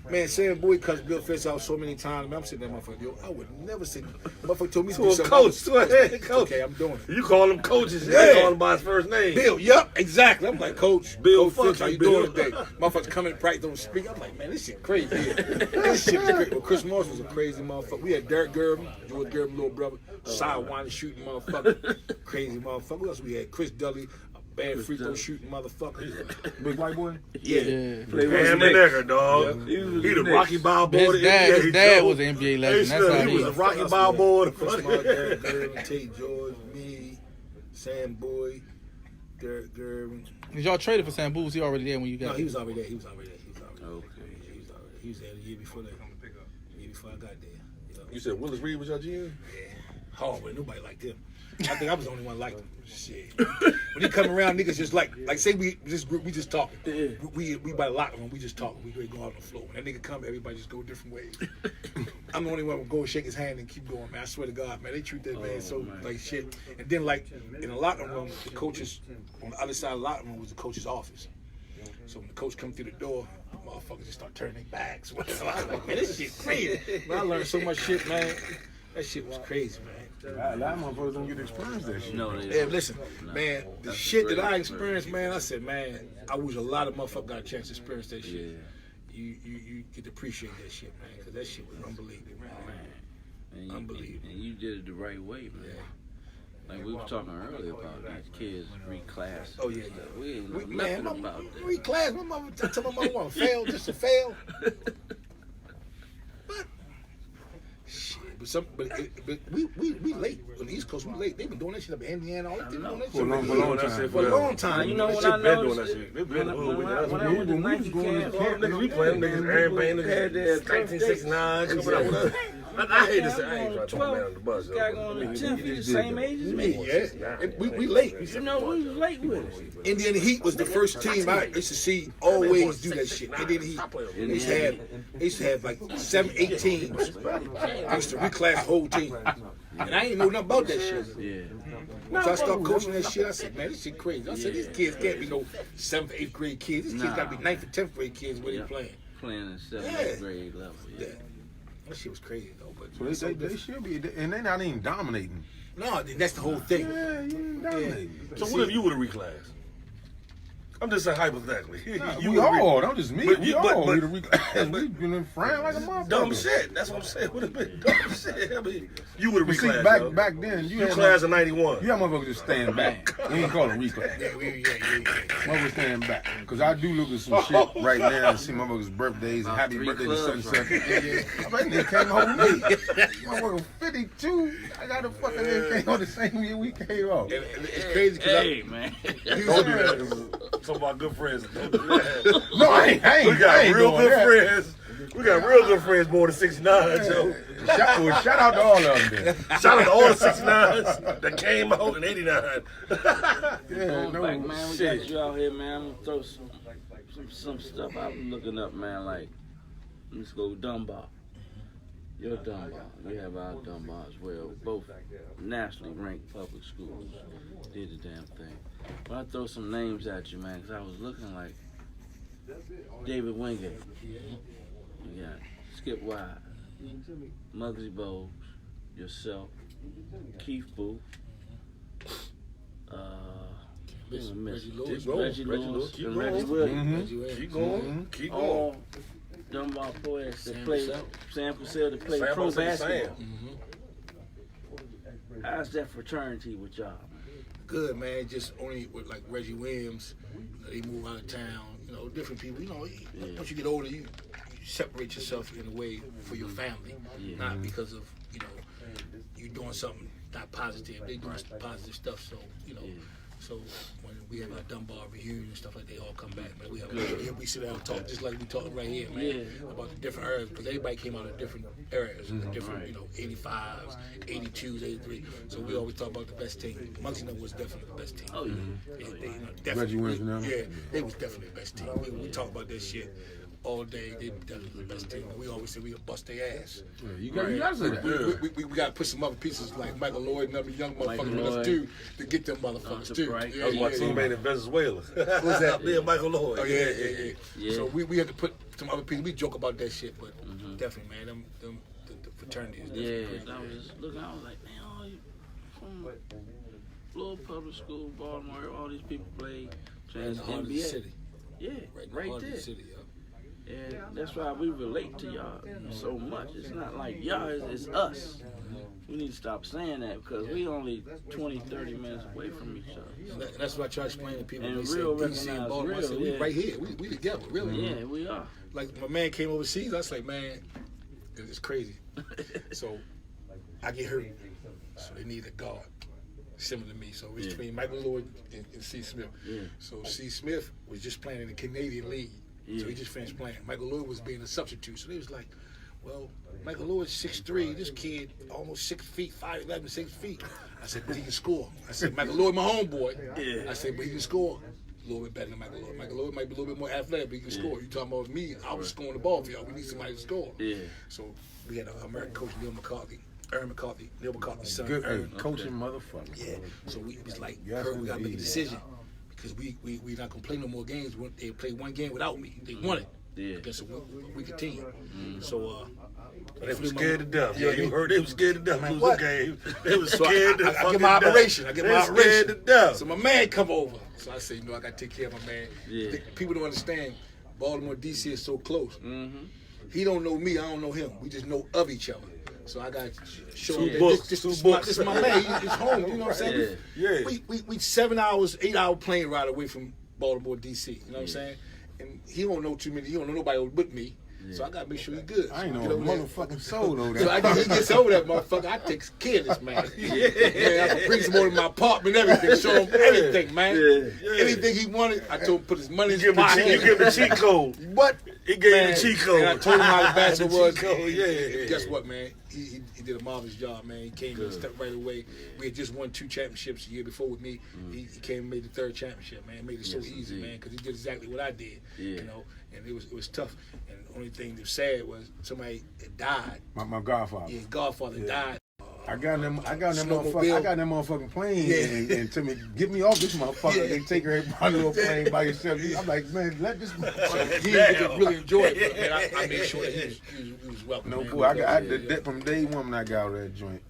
Yo, man, Sam Bowie cussed Bill Fitch out so many times. Man, I'm sitting there, motherfucker. Yo, I would never say. Motherfucker told me to do To a something. coach, to a head coach. Okay, I'm doing it. You call him coaches, Yeah. you call him by his first name. Bill, yep, exactly. I'm like, Coach, Bill, Coach Fitch, fuck how you you, Bill. doing today? Motherfuckers come in practice, don't speak. I'm like, man, this shit crazy. This shit is crazy. Well, Chris Morris was a crazy motherfucker. We had Derek Gervin, George Gervin's little brother, sidewinder shooting motherfucker, crazy motherfucker. Who else we had? Chris Dudley, a bad free throw shooting motherfucker. Big white boy? Yeah. Ham and egger, dog. He was He the the Rocky Balboa. His dad was an NBA legend. That's how he was he. a Rocky Balboa. Chris Morris, Derek Gervin, Tate George, me, Sam Boyd, Derek Gervin. Cause y'all traded for Sam Boo. Was he already there when you got? No, he was already there. He was already there. Okay. He was there the year before that. The year before I got there. You said Willis Reed was your GM? Yeah. Hard, nobody liked him. I think I was the only one like him. Shit. When he come around, niggas just like say we just talking. We by the locker room, we just talking. We go out on the floor. When that nigga come, everybody just go different ways. I'm the only one who go shake his hand and keep going, man. I swear to God, man, they treat that man so like shit. And then like in the locker room, the coaches on the other side of the locker room was the coach's office. So when the coach come through the door, motherfuckers just start turning their backs. I was like, man, this shit crazy. But I learned so much shit, man. That shit was crazy, man. A lot of motherfuckers don't get to experience that shit. No, they Yeah, don't. listen, No. man, the That's shit great that I experience. experienced, man, I said, man, I wish a lot of motherfuckers got a chance to experience that shit. Yeah. You get to appreciate that shit, man, because that shit was unbelievable, man. And you, Unbelievable. And you did it the right way, man. Like we were talking earlier about these kids reclassing. Oh, yeah. We ain't know Man, nothing my about that. reclass, my mama tell my mama I want to fail just to fail. What? Shit, but we late on the East Coast. We late. They've been doing that shit up in Indiana. All that. They've been doing that For shit a long time. for a long time. You know That what shit I been doing noticed? that shit. They been doing When that. I went to we was Nike going to camp, camp. Niggas, we playing niggas, Aaron Payne, niggas, 1969, coming out with us. I hate to say, I ain't trying to throw a man on the bus. This guy going to 10th, he's the same age as me. Yeah, and we late. You know, we was late with it. Indiana Heat was the first team I used to see always do that shit. Indiana Heat. They used to have like 7, 8 teams. I used to reclass the whole team. And I ain't know nothing about that shit. Yeah. Once I started coaching that shit, I said, man, this shit crazy. I said, these kids can't be no 7th, 8th grade kids. These kids got to be 9th and 10th grade kids where they playing. Playing in 7th, Yeah. 8th grade level. Yeah. That shit was crazy, though. But So they should be, and they're not even dominating. no, that's the whole thing. Yeah, you ain't dominating. So what if you would have reclassed? I'm just saying hypothetically. We would've all, don't just me. But We you- all but- need to reclass. We've been frying like a motherfucker. dumb shit. That's what I'm saying. Would have been dumb shit. I mean, you would have But see, reclassed. back then, you had class of '91. you had motherfuckers just stand back. We ain't call it reclass. Yeah. Motherfuckers stand back. Because I do look at some shit right now and see motherfuckers' birthdays and happy 3 birthday to clubs, such and such. I bet they came home with me. Motherfucker 52. I got a fucking nigga came on the same year we came off. And it's crazy because Hey, man. Don't do that. Some of our good friends don't do that. No, I ain't. We I got ain't real doing good that. friends. We got real good friends born in '69, Joe. Shout out to all of them then. Shout out to all the '69s that came out in '89. Yeah, Going no back, man, we shit. got you out here, man. I'm gonna throw some stuff I'm looking up, man. Like Let's go Dunbar. Your Dunbar. We have our Dunbar as well. Both nationally ranked public schools. Did the damn thing. But I throw some names at you, man, because I was looking like David Wingate. You got Skip Wise, Muggsy Bogues, yourself, Keith Booth, Reggie Lewis. Reggie Lewis, Keep and going. Reggie Williams. Reggie Williams. Keep going. Keep going. All Dunbar players that play, Sam Cassell that play Sam pro Cassell, basketball. Sam. How's that fraternity with y'all? Good, man. Just only with like Reggie Williams, they move out of town. You know, different people. You know, once you get older, you separate yourself in a way for your family, not because of you doing something not positive. They doing positive stuff. So so when we have our Dunbar reunion and stuff like that, they all come back, man. We sit down and talk just like we talking right here, man, about the different eras, because everybody came out of different eras, different, 85s, 82s, 83. So we always talk about the best team. Muggsy was definitely the best team. Oh yeah, definitely. Reggie Williams now? Yeah, they was definitely the best team. We talk about this shit all day. They definitely the best team. We always say we gonna bust their ass. You got to say that. We got to put some other pieces like Michael Lloyd and other young motherfuckers with us too to get them motherfuckers too. Right. That was my teammate in Venezuela. What's that? Me and Michael Lloyd. Oh yeah. So we had to put some other people. We joke about that shit, but definitely, man, them the fraternity is definitely great. I was just looking. I was like, man, all you from Florida Public School, Baltimore, all these people play Right in the heart of the NBA. city. Yeah, Right in the right heart there. of the city, yo. And that's why we relate to y'all so much. It's not like y'all, it's us. We need to stop saying that because we only 20, 30 minutes away from each other. And that's what I try to explain to people. And They say real DC and recognize Baltimore. I real, said, we yeah. right here. We together, really. Yeah, we are. Like my man came overseas. I was like, man, it's crazy. So I get hurt. So they need a guard similar to me. So it's between Michael Lloyd and C. Smith. Yeah. So C. Smith was just playing in the Canadian League. So he just finished playing. Michael Lloyd was being a substitute. So they was like, well, Michael Lloyd's 6'3". This kid almost 6 feet, 5'11", 6 feet. I said, but he can score. I said, Michael Lloyd, my homeboy. Yeah. I said, but he can score. A little bit better than Michael Lloyd. Michael Lloyd might be a little bit more athletic, but he can score. You talking about me? I was scoring the ball for y'all. We need somebody to score. Yeah. So we had an American coach, Neil McCarthy. Neil McCarthy's son. Good, Aaron. coaching motherfucker. Yeah. So we was like, Yes, Kurk, we gotta make a indeed. decision because we not gonna play no more games. They played one game without me. They won it. Yeah. Against a weaker team. So They was scared to death. Yeah, you heard they was scared to death. Man, Lose what? the game. They was So scared to I fucking get my death. operation. I get They my was scared to operation. death. So my man come over. So I say, I gotta take care of my man. Yeah. People don't understand. Baltimore, DC is so close. Mm-hmm. He don't know me. I don't know him. We just know of each other. So I got to show him that books, this two is books. my man. He's home. You know what I'm saying? Yeah. We 7 hours, 8 hour plane ride away from Baltimore, DC. You know what I'm saying? And he don't know too many. He don't know nobody but me. So I gotta make sure he's good. I ain't So know get a over there. motherfucking soul over So there. he gets over that motherfucker. I take care of this man. Man, I bring some more to my apartment, everything. Show him everything, man. Anything he wanted, I told him put his money in his pocket. You give him the cheat code. What? He gave Man, you the cheat code. and I told him how the basket The was. cheat code, yeah. Guess what, man? He did a marvelous job, man. He came and stepped right away. We had just won 2 championships the year before with me. He came and made the 3rd championship, man. Made it so easy, man, because he did exactly what I did. You know, and it was tough. And the only thing that was sad was somebody that died. My godfather. Yeah, his godfather died. I got them Snowmobile. motherfucking plane Yeah. and to me, get me off this motherfucker. Yeah. They take her on a little plane by yourself. I'm like, man, let this motherfucker. He didn't really enjoy it, but man, I made sure that he was welcome. No man. boy, I did that from day one when I got out of that joint.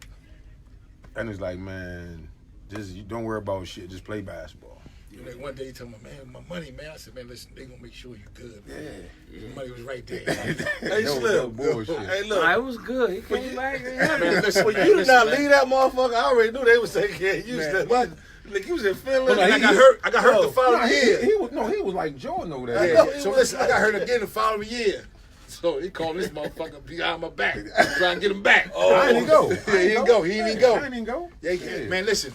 And it's like, man, you don't worry about shit. Just play basketball. And then one day he told me, man, my money, man. I said, man, listen, they gonna make sure you good, man. Yeah. The money was right there. Hey, That was Slim. bullshit. Hey, look. It was good. He came back. Man, listen, When man, you did listen, not man. leave that motherfucker, I already knew they was taking care of you. Man, What? Like, you was in Finland. I got hurt. I got hurt the following Nah, year. he was like Jordan over there. Yeah. So listen, I got hurt again the following year. So he called this motherfucker behind my back, trying to get him back. I ain't even go. Yeah, he didn't go. He didn't go. I didn't even go. Yeah, man, listen.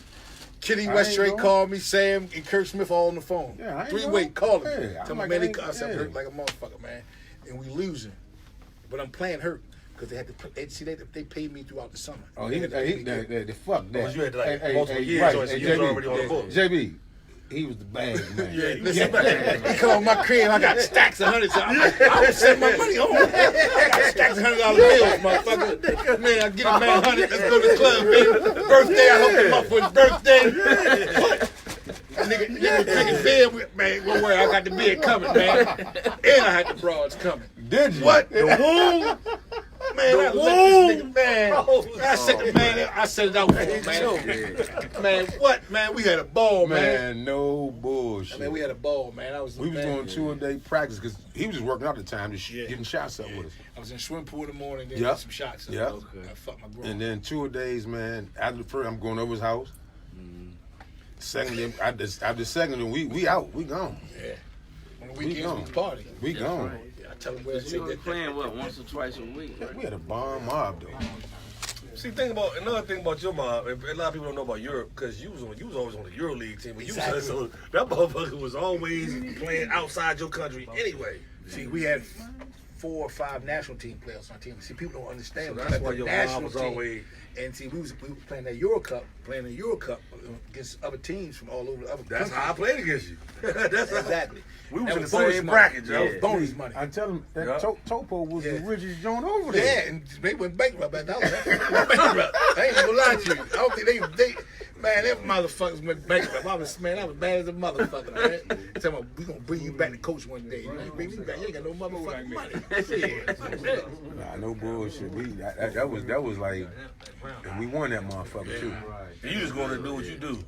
Kitty I Westray ain't go. called me, Sam and Kirk Smith all on the phone. Yeah, I ain't 3-way go. calling me. Yeah, Tell I'm me, like, man, I ain't- I said, I'm yeah. hurt like a motherfucker, man. And we losing. But I'm playing hurt because they had to they paid me throughout the summer. Oh, They he had to pay me good. the fuck that. Because you had like Hey, multiple hey, years, right, so hey, you was JB. already on the book. JB, He was the bag man. Listen, man, he come on my crib, I got stacks of hundreds. I was sending my money home. I got stacks of $100 bills, motherfucker. Man, I get a man 100. Let's go to the club, baby. Birthday, I hooked him up for his birthday. What? Nigga drinking beer with, man. Don't worry, I got the beer coming, man. And I had the broads coming. Did you? What? The woo? Man, I let this nigga, man. I set it out for him, man. Man, what, man? We had a ball, man. Man, no bullshit. Man, we had a ball, man. We was doing 2-a-day practice because he was just working out at the time, just getting shots up with us. I was in swim pool in the morning, then Yep. get some shots up. Yep. I fucked my girl. And then 2-a-days, man. After the first, I'm going over his house. Second, after the second, we out, we gone. Yeah. On the We weekends, gone. we party. We gone. right. Yeah, I tell them where to You take were that. playing what, once or twice a week, right? We had a bomb mob though. See, another thing about your mob, a lot of people don't know about Europe because you was always on the EuroLeague team. But Exactly. so that motherfucker was always playing outside your country anyway. See, we had 4 or 5 national team players on our team. See, people don't understand. So We that's had why the your national mob was team. always. And see, we were playing that Euro Cup, against other teams from all over the other That's countries. how I played against you. That's how. Exactly. We was That in the was bonus same money. bracket, Joe. That was bonus money. I tell him that Yeah. Topo was the Yeah. richest joint over there. Yeah, and they went bankrupt at that. Bankrupt. I ain't gonna lie to you. I don't think they man, them motherfuckers went bankrupt. I was bad as a motherfucker, man. Tell me, we gonna bring you back to coach one day. You ain't bring me back. You ain't got no motherfucking money. Shit. Nah, no bullshit. That was like, and we won that motherfucker too. And you just going to do what you do.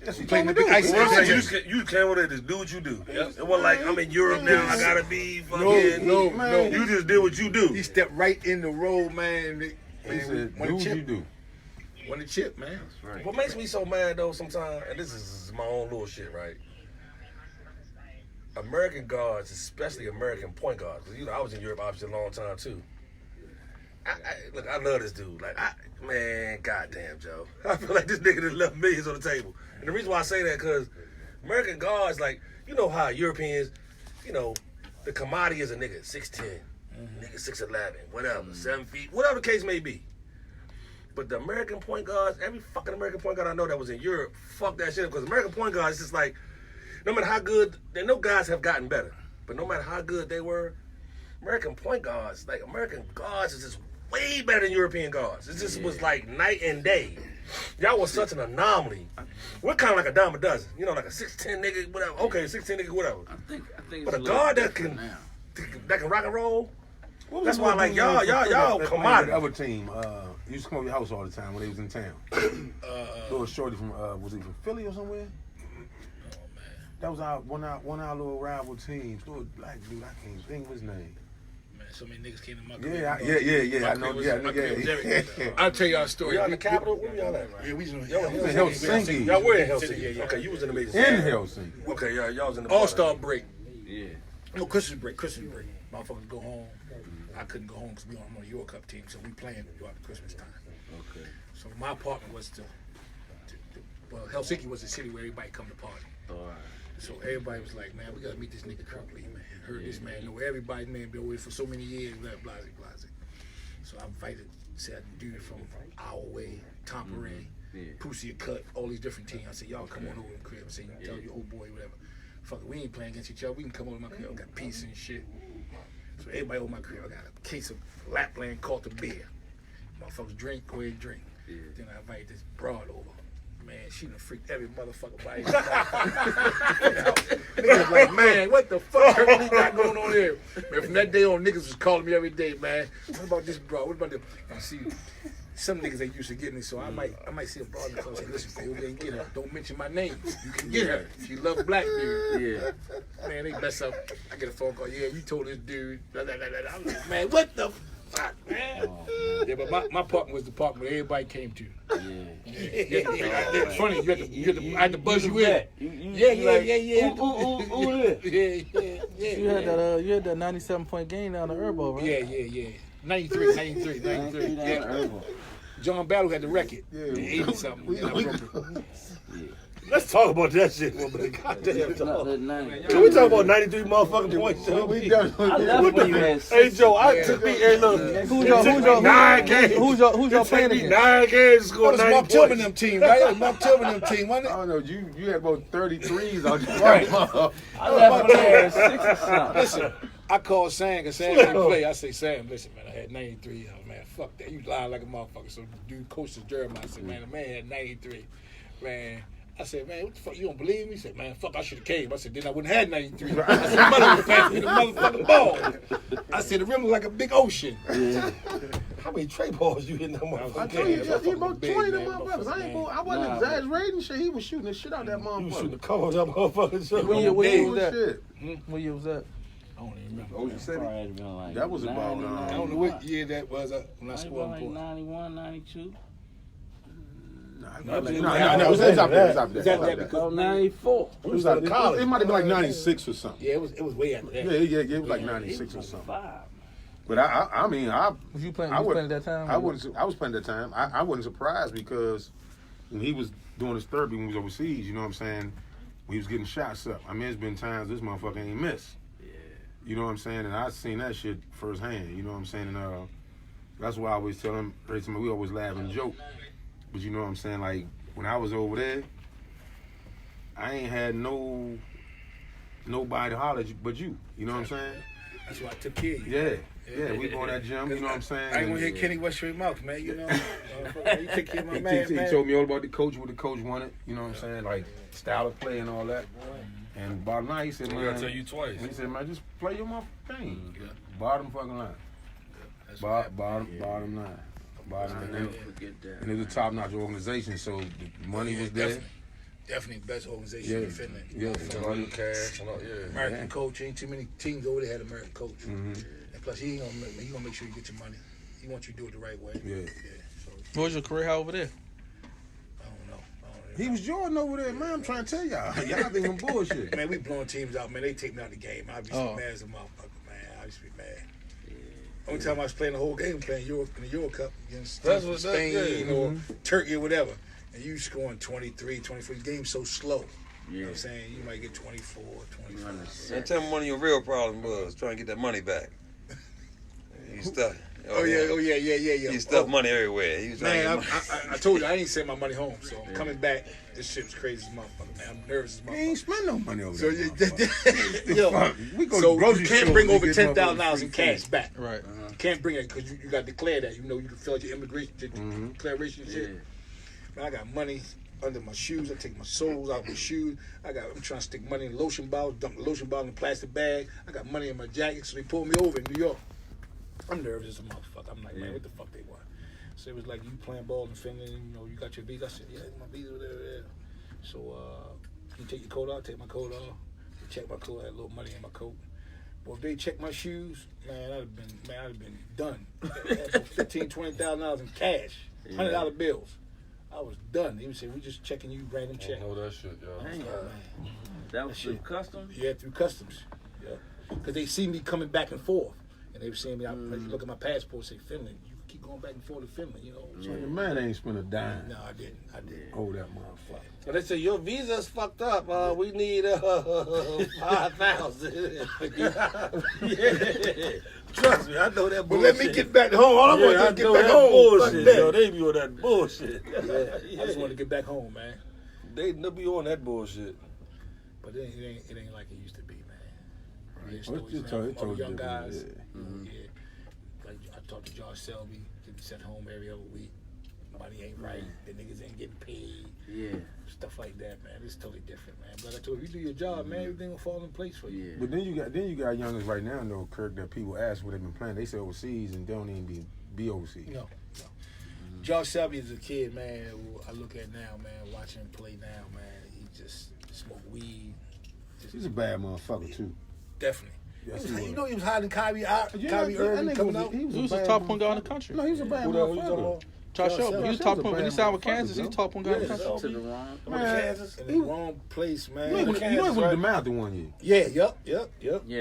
That's what Playing you the big ice. You know what I'm saying? You came over there to just do what you do. It wasn't like I'm in Europe now. I gotta be fucking. No. You just did what you do. He stepped right in the role, man. He Man, said, won do the what you chip. do. Won the chip, man. What makes me so mad though sometimes, and this is my own little shit, right? American guards, especially American point guards, because I was in Europe obviously a long time too. Look, I love this dude. Like, man, goddamn, Joe. I feel like this nigga just left millions on the table. And the reason why I say that, because American guards, like, you know how Europeans, the commodity is a nigga 6'10", nigga 6'11", whatever, 7 feet, whatever the case may be. But the American point guards, every fucking American point guard I know that was in Europe, fuck that shit up. Because American point guards, it's just like, no matter how good, they know guys have gotten better. But no matter how good they were, American point guards, like American guards is just way better than European guards. It just was like night and day. Y'all was such an anomaly. We're kind of like a dime a dozen. Like a 6'10" nigga, whatever. Okay, 6'10" nigga, whatever. I think it's But a little guard that different can now. rock and roll, What was that's the why, little like, dude y'all that played commodity. the other team, he used to come over your house all the time when they was in town. Little shorty from, was he from Philly or somewhere? That was one of our little rival teams. Little black dude, I can't think of his name. Man, so many niggas came to my Yeah, crib. I know. I'll tell y'all a story. Y'all in the capital? Where y'all at? Yeah, we was in Y'all in Helsinki. Y'all were in Helsinki. Yeah. Okay, you was in the major In city. Helsinki. Okay, y'all was in the All-Star break. Yeah. No, Christmas break. Motherfuckers go home. I couldn't go home because we on a Euro Cup team, so we playing throughout the Christmas time. Okay. So my apartment was well, Helsinki was the city where everybody come to party. All right. So everybody was like, man, we gotta meet this nigga Kurk, man. Heard this man know everybody, man, been away for so many years, blah, blah, blah. So I invited, said, dude from our way, Tom Perret, Pussy Cut, all these different teams. I said, y'all come on over to the crib. I said, you tell your old boy, whatever. Fuck it, we ain't playing against each other. We can come over to my crib. I got pizza and shit. So everybody over my crib, I got a case of Lapland called the beer. Motherfuckers drink, go ahead and drink. Yeah. Then I invited this broad over. Man, she done freaked every motherfucker by Niggas like, man, what the fuck we got going on here? Man, from that day on, niggas was calling me every day, man. What about this broad? What about this? And see, some niggas ain't used to getting it, so I might see a broad and say, listen, go over there and get her. Don't mention my name. You can get her. She love black dude. Yeah. Man, they mess up. I get a phone call. Yeah, you told this dude. Blah, blah, blah, blah. I'm like, man, what the fuck, man? Yeah, but my apartment was the apartment where everybody came to. It's funny. I had to buzz you in. Yeah. You had that 97-point game down the Herbo, right? Yeah. 93. Yeah. John Battle had the record. Yeah. In 80 something. And I broke it. Let's talk about that shit for a minute. Goddamn, Not dog. that 90. Can we talk about 93 motherfucking points? We done. I left when you had Hey 6. Joe, I took me. Hey look, Who's it y'all? took Who's me y'all? 9 games. Who's y'all It playing took me against? 9 games to That score was 90 Mark Tillman points. them team, right? That was Mark Tillman them team, wasn't I it? don't know. You had about 33s out there. Right. I left when you had 6 or something. Listen, I called Sam because Sam didn't play. I say, Sam, listen, man, I had 93. Man, fuck that. You lying like a motherfucker. So dude, coach Jeremiah, I said, man, the man had 93. Man. I said, man, what the fuck, you don't believe me? He said, man, fuck, I should have came. I said, then I wouldn't have had 93. I said, mother was faster than the motherfucking ball. I said, the rim was like a big ocean. How many tray balls you hitting that I motherfucker? told you, he about Big, 20 of man, them motherfuckers. I wasn't Nah, exaggerating shit. He was shooting the shit out that You was shooting the motherfucker. cover of that motherfucker. Joe. What year was Big that? shit. What year was that? I don't even remember. Oh, you said Probably it? had been like That was about, 90, I don't know what year that was when I Might have scored been them like points. 91, 92. No, it was up there. It was up Is that there. because- Oh, 94. We was out of college. It might have been like 96 or something. Yeah, it was way after that. Yeah, it was like 96 or something. 5. But I mean, Was you playing? I You would- playing at that time? I was playing that time. I wasn't surprised because when he was doing his therapy when he was overseas, you know what I'm saying? When he was getting shots up. I mean, there's been times this motherfucker ain't missed. Yeah. You know what I'm saying? And I seen that shit firsthand. You know what I'm saying? And that's why I always tell him, we always laugh and joke. But you know what I'm saying? Like when I was over there, I ain't had nobody to holler at you but you. You know what I'm saying? That's why I took care of you. Yeah, we go in that gym. You know what I'm saying? I ain't gonna And- hear Kenny West straight mouth, man. You know, you take care of my He man, man. told me all about the coach, what the coach wanted. You know what I'm saying? Like style of play and all that. And bottom line, he said, I man, gotta tell you twice. he said, man, just play your motherfucking thing. Yeah. Bottom fucking line. That's Bottom what line. Bottom line. I'll never forget that. And it was a top-notch organization, so the money was there. Definitely best organization Yeah. in Finland. Yeah. All your cash and all, yeah. American coach. Ain't too many teams over there had American coach. Mm-hmm. And plus, he gonna make sure you get your money. He wants you to do it the right way. Yeah. So What was your career over there? I don't know. He was Jordan over there, man. I'm trying to tell y'all. Y'all think I'm bullshit. Man, we blowing teams out, man. They take me out the game. I be so Oh. mad as a motherfucker, man. I used to be mad. Only time I was playing the whole game, playing in the Euro Cup against That's what that- Spain yeah. or Turkey or whatever. And you scoring 23, 24. The game's so slow. You know Yeah. what I'm saying? You might get 24, 25. And tell me one of your real problems was trying to get that money back. You stuck. Oh yeah. You stuck money everywhere. He was trying Man, to get money. I told you I ain't send my money home. So coming back, this shit was crazy as a motherfucker, man. I'm nervous as a He ain't motherfucker. spend no money over So there. yo, Fuck, we go to so grocery you can't store, bring we over get $10,000 in motherfuckers cash free back. Right. You can't bring it because you got to declare that. You know, you can fill out your immigration declaration shit. Man, I got money under my shoes. I take my soles out of my shoes. I'm trying to stick money in lotion bottles, dump the lotion bottle in a plastic bag. I got money in my jacket, so they pulled me over in New York. I'm nervous as a motherfucker. I'm like, man, what the fuck they want? So it was like, you playing ball in Finland, you know, you got your visa. I said, yeah, my visa was there. So you take your coat off, take my coat off. They check my coat, I had a little money in my coat. Well, if they check my shoes, man, I'd have been done. $15,000, $20,000 in cash, $100 bills. I was done. He would say, we just checking you, random check. I know that shit, yo. Dang. That was through customs? Yeah, through customs. Yeah. Because they see me coming back and forth. And they were seeing me, I look at my passport, say Finland. You keep going back and forth to Finland, you know. So, The man ain't spent a dime. no, I didn't. Oh, that motherfucker. So they said your visa's fucked up. We need 5,000. Trust me, I know that bullshit. But let me get back home. All I want I to get know back that home. bullshit. Fuck Yo, that. they be on that bullshit. I just want to get back home, man. They be on that bullshit. But it ain't like it used to be, man. Right. Well, it's totally young different, guys. yeah. Yeah. Like I talked to Josh Selby, getting sent home every other week. Money ain't right. The niggas ain't getting paid. Yeah. Stuff like that, man. It's totally different, man. But like I told you, you do your job, man. Everything will fall in place for you. Yeah. But then you got youngers right now though, Kirk, that people ask where they've been playing. They say overseas and they don't even be overseas. No. Josh Selby is a kid, man, who I look at now, man, watching him play now, man. He just smoke weed. He's a bad motherfucker too. Definitely. Yes, You he know was. he was hiding Kyrie Irving That nigga coming out. He was a the bad top point guard in motherfucker. the country. No, he was a bad Who the hell you talking motherfucker. about? Josh Josh Shelby. He was Selby top was a point when he bad signed with motherfucker, Kansas. He bro. was top point guard in the Yeah, country. To the wrong. Kansas. In the wrong place, man. You ain't with the mouth in 1 year. Yeah, yep. Yeah,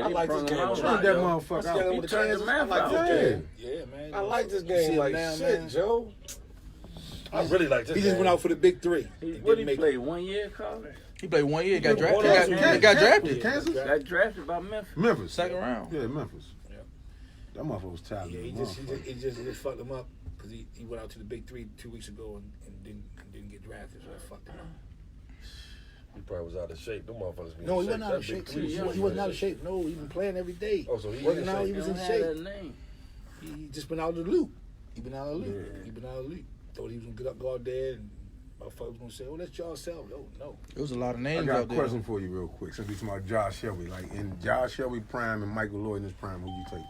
I they like this brung game. him out. Turned that motherfucker Yeah, out. with the turned Kansas, the mouth I like out. this game. Yeah, man. I like this See game him like now, shit, man. Joe. I really like this. He just game. went out for the big three. What he played 1 year college? He played 1 year, got He got drafted. one He got drafted. Kansas? Got drafted by Memphis. Memphis. Second round. Yeah, Memphis. Yeah. That motherfucker was talented. Yeah, he just fucked him up because he went out to the big three 2 weeks ago and didn't get drafted, so that fucked him up. He probably was out of shape. Them motherfuckers. be No, he in wasn't out of shape. That big He three. wasn't out of shape. No, he been playing every day. Oh, so he working in out. shape. He was He in don't have shape. that name. He just been out of the loop. He been out of the loop. He been out of the loop. Thought he was gonna go out there and motherfuckers was gonna say, "Oh, that's y'all self." Oh no. It was a lot of I names got a out there. question for you real quick. Since we talking about Josh Shelby, like in Josh Shelby prime and Michael Lloyd in his prime, who you take?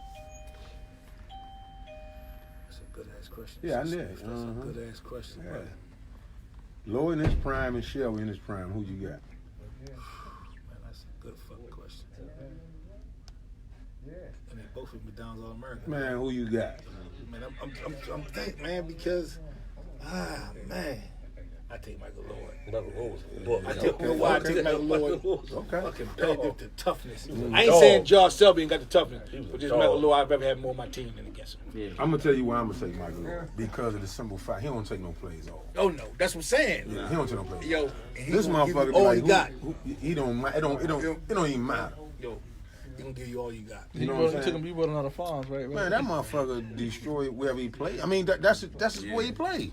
That's a good ass question. Yeah, I That's knew a- it. That's a good ass question. Yeah. Right. Lloyd in his prime and Shelby in his prime, who you got? Man, that's a good fucking question. And they both of them downs all American. Man, who you got? Man, I'm thinking, man, because man, I take Michael Lloyd. Michael Lloyd was a book. I take, you know why I take Michael Lloyd? Okay. Fucking competitive, the toughness. Mm-hmm. I ain't Dog. saying Josh Selby ain't got the toughness, He was but a just dog. Michael Lloyd, I've ever had more on my team than against him. Yeah. I'm gonna tell you why I'm gonna take Michael Lloyd because of the simple fact he don't take no plays off. Oh no, that's what I'm saying. Yeah, he don't take no plays. Yo, and he This gonna give you motherfucker be all like, he got. he don't. It don't even matter. Yo, he gonna give you all you got. You know what I'm Took saying? him, you brought another farms, right? Man, that motherfucker destroyed wherever he played. I mean, that's the way he played.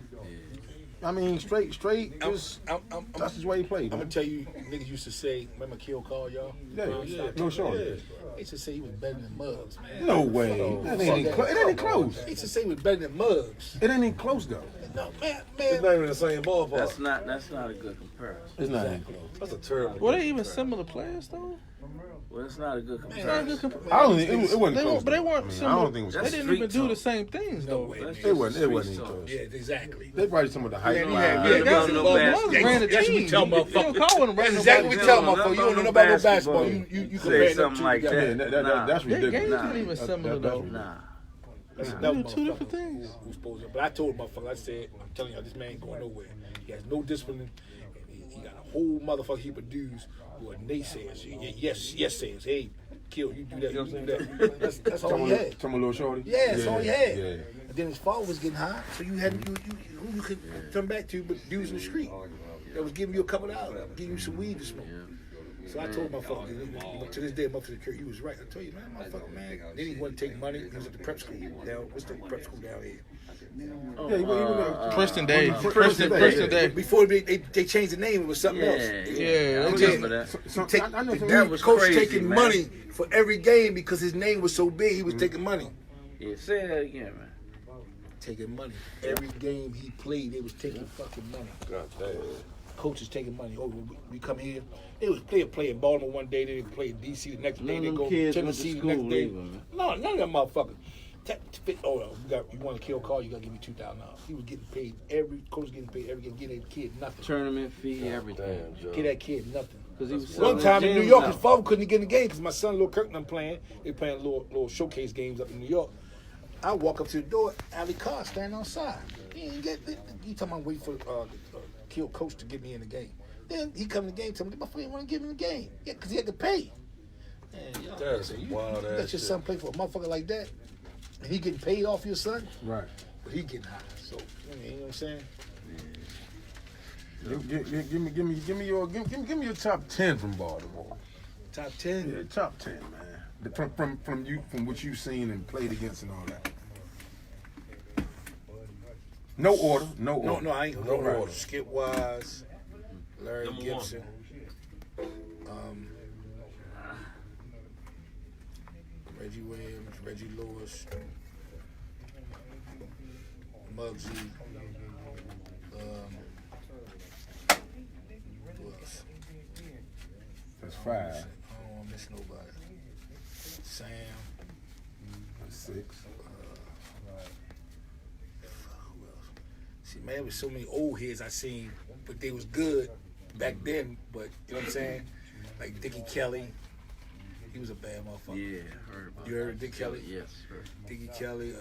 I mean, straight. That's his way he played. I'm Man. gonna tell you, niggas used to say, remember Kill Call, y'all? Yeah, no sure. They used to say he was better than Muggs, man. No way. That ain't it ain't close. They used to say he was better than Muggs. It ain't even close though. No, man. It's not even the same ballpark. That's not a good comparison. It's not even close. That's a terrible. Were they even similar players though? Well, it's not a good It's not a comparison. good comp- I don't think it wasn't They close. weren't- but they though. weren't I mean, I similar. don't think it was They close. didn't street even do the talk. same things though. way. That's It just wasn't street even talk. close. Yeah, exactly. They probably some of the hype. Yeah, line. yeah, Yeah, Don't that's know what basketball. ran the That's what team. we tell motherfuckers. Phil Collin ran That's the exactly what we tell Don't motherfuckers. You know don't know about no basketball. basketball. You Say compare them something two like together. Yeah, Nah. that's Their ridiculous. games Nah. weren't even similar That's though. Nah. That's They another do two motherfucker different things. who's supposed to. But I told motherfucker, I said, I'm telling y'all, this man ain't going nowhere. He has no discipline. And he got a whole motherfucker heap of dudes who are naysayers. Yes sayers. Hey, Kill, you do that, you do that. That's all he had. Tell me a little shorty. Yeah, that's all he had. Yeah. And then his father was getting high, so you had who you could turn back to but dudes in the street that was giving you a couple of dollars, giving you some weed to smoke. So I told motherfucker, to this day, motherfucker, Kurk, he was right. I told you, man, motherfucker, man. Then he wouldn't take money. He was at the prep school down. What's the prep school down here? Yeah, he was Princeton Day. Princeton Princeton Day. Before they changed the name, it was something else. Yeah, I they remember that. Take, I know the some that dude, was coach crazy, taking man. money for every game because his name was so big. He was taking money. Yeah, say that again, man. Taking money. Every game he played, they was taking fucking money. God damn. Coaches taking money. Oh, we come here. They was play in Baltimore one day. They play in D.C. the next day. None They of go them to kids went to Tennessee the school next day. either, man. No, none of them motherfuckers. You want to kill Carl? You got to give me $2,000. He was getting paid every coach was getting paid every game. Get that kid nothing. Tournament fee, everything. Damn, Joe. Get that kid nothing. Because he was One selling time in New gyms York, out. his father couldn't get in the game because my son, Lil Kirk, and I'm playing. They playing little showcase games up in New York. I walk up to the door, Ali Carr standing outside. He talking about waiting for Kill coach to get me in the game. Then he come in the game, tell me, my friend want to get me in the game. Yeah, because he had to pay. Man, y'all, That's say, wild you ass let your shit. son play for a motherfucker like that, and he getting paid off your son, Right. but he getting high. So, you know what I'm saying? Give me your top 10 from Baltimore. Top 10. Yeah, top 10, man. From what you've seen and played against and all that. No order. No, I ain't No going no order. Skip Wise, Larry Number Gibson, Reggie Williams, Reggie Lewis, Muggsy, who else? That's 5. I don't want to miss nobody. Sam. That's 6. Who else? See, man, there was so many old heads I seen, but they was good back then. But you know what I'm saying? Like Dickie Kelly, he was a bad motherfucker. Yeah, heard about You heard that. of Dick Kelly? Yes, heard. Dickie Kelly,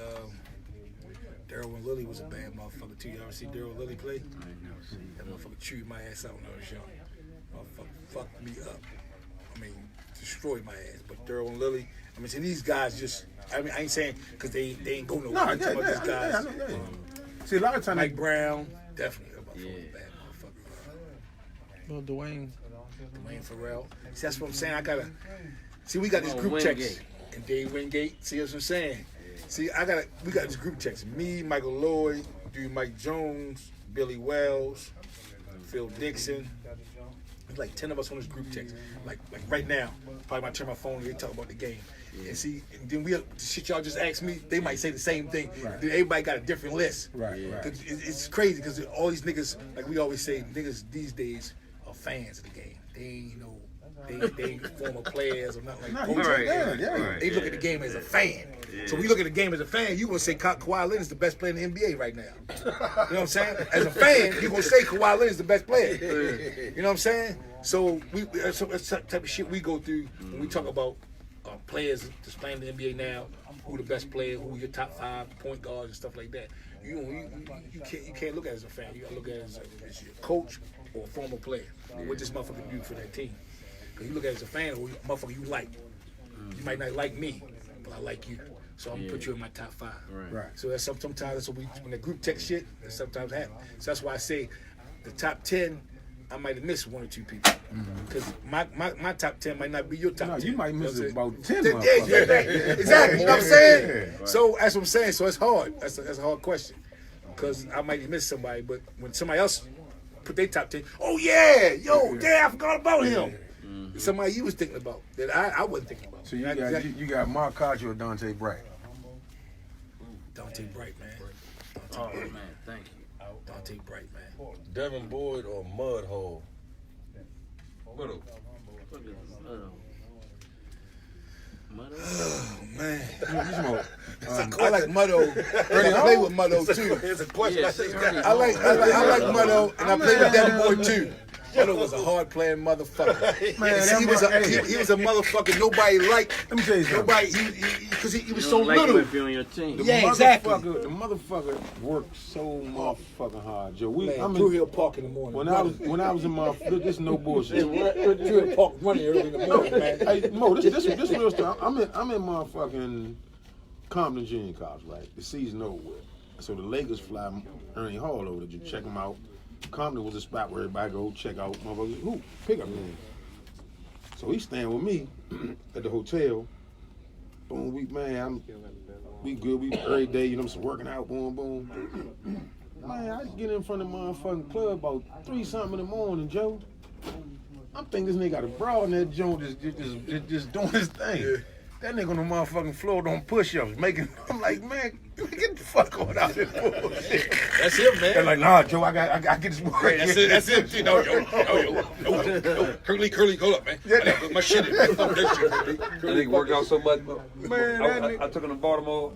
Daryl and Lilly was a bad motherfucker too. You ever see Daryl and Lilly play? I ain't never seen That motherfucker chewed my ass out when I was young. Motherfucker fucked me up. I mean, destroyed my ass. But Daryl and Lilly, I mean, see, these guys just, I mean, I ain't saying because they ain't go nowhere. No, I'm talking about these guys. yeah. See, a lot of times, Mike Brown, definitely. Yeah. Bad motherfucker. Well, Dwayne. Dwayne Farrell. See, that's what I'm saying. I gotta see. We got these group Wingate. checks and Dave Wingate. See what I'm saying? See, we got these group checks. Me, Michael Lloyd, dude, Mike Jones, Billy Wells, Phil Dixon. There's like 10 of us on this group text. Like right now, probably might turn my phone and they talk about the game. And see, and then the shit y'all just asked me, they might say the same thing. Right. Then everybody got a different list. Right, right. 'Cause it's crazy because all these niggas, like we always say, niggas these days are fans of the game. They ain't, they ain't former players or nothing like that. Right, Right. They look at the game as a fan. So we look at the game as a fan, you gonna say Kawhi Leonard is the best player in the NBA right now. You know what I'm saying? As a fan, you gonna say Kawhi Leonard is the best player. You know what I'm saying? So that's the type of shit we go through when we talk about players that's playing in the NBA now, who the best player, who your top 5 point guards and stuff like that. You can't look at it as a fan. You gotta look at it as your coach or a former player. What this motherfucker do for that team? Because you look at it as a fan or a motherfucker you like. You might not like me, but I like you. So I'm gonna put you in my top 5. Right. So that's sometimes that's what when the group text shit, that sometimes happens. So that's why I say the top 10. I might have missed 1 or 2 people because my top 10 might not be your top No, 10. you might miss know what I'm about 10 saying? motherfuckers. Yeah, exactly. You know what I'm saying? Yeah. So that's what I'm saying. So it's hard. That's a hard question because I might miss somebody, but when somebody else put their top 10, oh yeah, yo, damn, I forgot about him. Somebody you was thinking about that I wasn't thinking about. So you got Exactly. you got Mark Koch or Dante Bright. Dante Bright, man. Oh man, thank you. Dante Bright, man. Devin Boyd or Mudhole? What is Muddo? Man. You smoke. I like Muddo. I play with Muddo too. It's a question. Yeah, I like Muddo, and I played with Devin Boyd too. Muddo was a hard playing motherfucker. Man, And see, he was a motherfucker nobody liked. Let me tell you something. Nobody, because he was You so don't like him little. if you're on your team. The Yeah, exactly. The motherfucker worked so motherfucking hard, Joe. Man, Drew Hill Park in the morning. When I was in my this is no bullshit. Drew Hill Park running early in the morning, man. Hey, Mo, this real stuff. I'm in motherfucking Compton Junior College, right? The season over with. So the Lakers fly Ernie Hall over to check him out. Compton was a spot where everybody go check out motherfuckers. Who? Pick up game. So he's staying with me at the hotel. Boom, we good. We every day, you know, some working out. Boom, boom. Man, I get in front of the motherfucking club about 3-something in the morning, Joe. I'm thinking this nigga got a bra in that joint just doing his thing. Yeah. That nigga on the motherfucking floor doing push-ups, I'm like, man, get the fuck on out of this bullshit. That's him, man. They're like, nah, Joe, I got get this work. Hey, that's it. You know, yo. Curly, hold up, man. I gotta put my shit in. Man. Fuck that shit, Curly. That nigga worked out so much. Man, that nigga. I took him to Baltimore.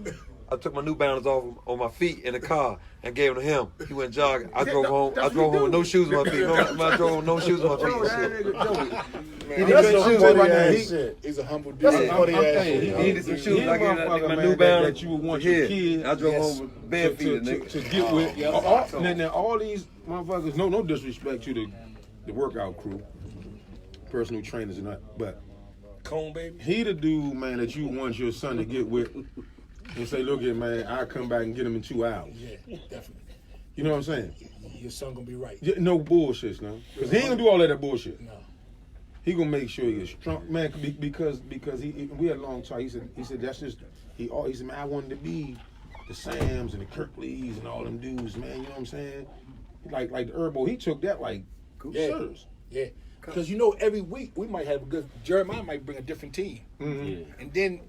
I took my New Balance off on my feet in the car and gave them to him. He went jogging. I drove home. I drove home with no shoes on my feet. I drove home with no shoes on my Joe, feet. that nigga, Joe. Man, That's that's a a funny funny ass ass shit. He's a humble dude. That's That's a a funny funny ass ass shit. shit. He needed some shoes. He I gave motherfucker, my man, New Balance. that you would want your kid I drove Yes. home with bare feet, nigga. to get with. Now all these motherfuckers, no disrespect to the workout crew, personal trainers and that, but Cone, baby. he the dude, man, that you want your son to get with and say, look here, man, I'll come back and get him in 2 hours. Yeah, definitely. You know what I'm saying? Your son gonna be right. Yeah, no bullshit, no. Because he ain't gonna do all that bullshit. No. He gonna make sure he is strong, man. Because we had a long talk. He said that's just he said, man, I wanted to be the Sams and the Kirkleys and all them dudes, man. You know what I'm saying? Like the Herbo, he took that like Yeah. serious. Yeah. Because you know, every week we might have a good. Jeremiah might bring a different team, and then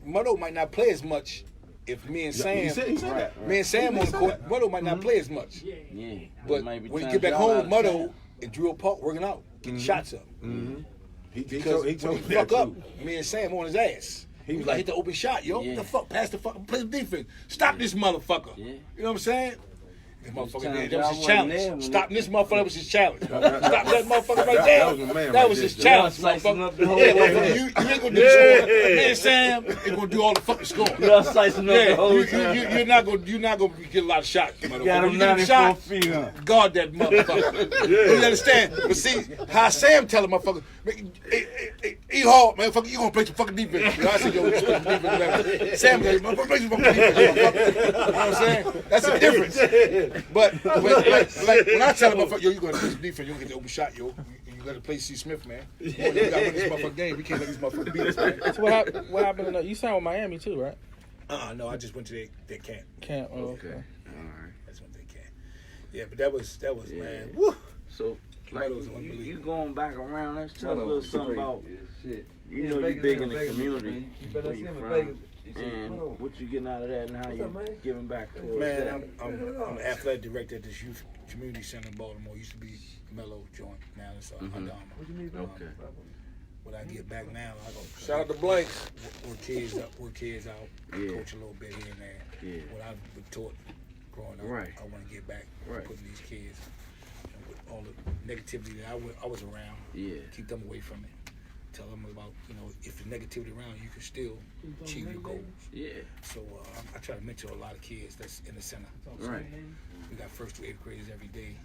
Muddo might not play as much. If me and Sam, He said that. me and Sam on the court, Muddo might not play as much. Yeah. But Might be when you times get back y'all home out with of Muddo town. and Drew Park working out, getting shots up. He Because told when me he that fuck up, too. me and Sam on his ass. He was like, hit the open shot, yo. Yeah. What the fuck? Pass the fuck. Play the defense. Stop this motherfucker. Yeah. You know what I'm saying? That motherfucker, times that was y'all his wasn't there challenge. when Stopping this motherfucker, that was his challenge. Stop that- that motherfucker right that there. was my man That right was there, his Joe. challenge, Y'all slicing motherfucker. up the whole Yeah, thing. motherfucker, you ain't gonna do the score. Me and Sam ain't gonna do all the fucking scoring. Y'all slicing up the Yeah, whole you're time. not gonna get a lot of shots, motherfucker. Got When him you get a 94 shot, feet up. guard that motherfucker. You understand? But see, how Sam tell a motherfucker, eat hard, man. Fuck, you gonna play some fucking defense. I said, yo, let's play some defense. Sam goes, man, play some fucking defense. You know what I'm saying? That's the difference. But like when I tell him, yo, you gonna play some defense, you gonna get the open shot, yo. You gotta play C. Smith, man. Boy, you gotta win this motherfucking game. We can't let these motherfuckers beat us, man. So what happened? You signed with Miami too, right? No, I just went to their camp. Camp. Oh, okay. All right. That's what they camp. Yeah, but that was man. Woo. So, like, That was unbelievable. you going back around, let's tell a little something about, you know, you big in the community where you from, and what you getting out of that and how you giving back towards Man, that. I'm an athletic director at this youth community center in Baltimore. Used to be Mellow Joint. Now it's Under Armour. Okay. What I get back now, I go Shout out to Blank. work kids out, Yeah. coach a little bit here and there. Yeah. What I've been taught growing up, Right. I want to get back, Right. putting these kids with all the negativity that I was around. Yeah. Keep them away from it. Tell them about, if the negativity around you can still achieve your goals. Yeah. So I try to mentor a lot of kids that's in the center. Right. We got 1st through 8th graders every day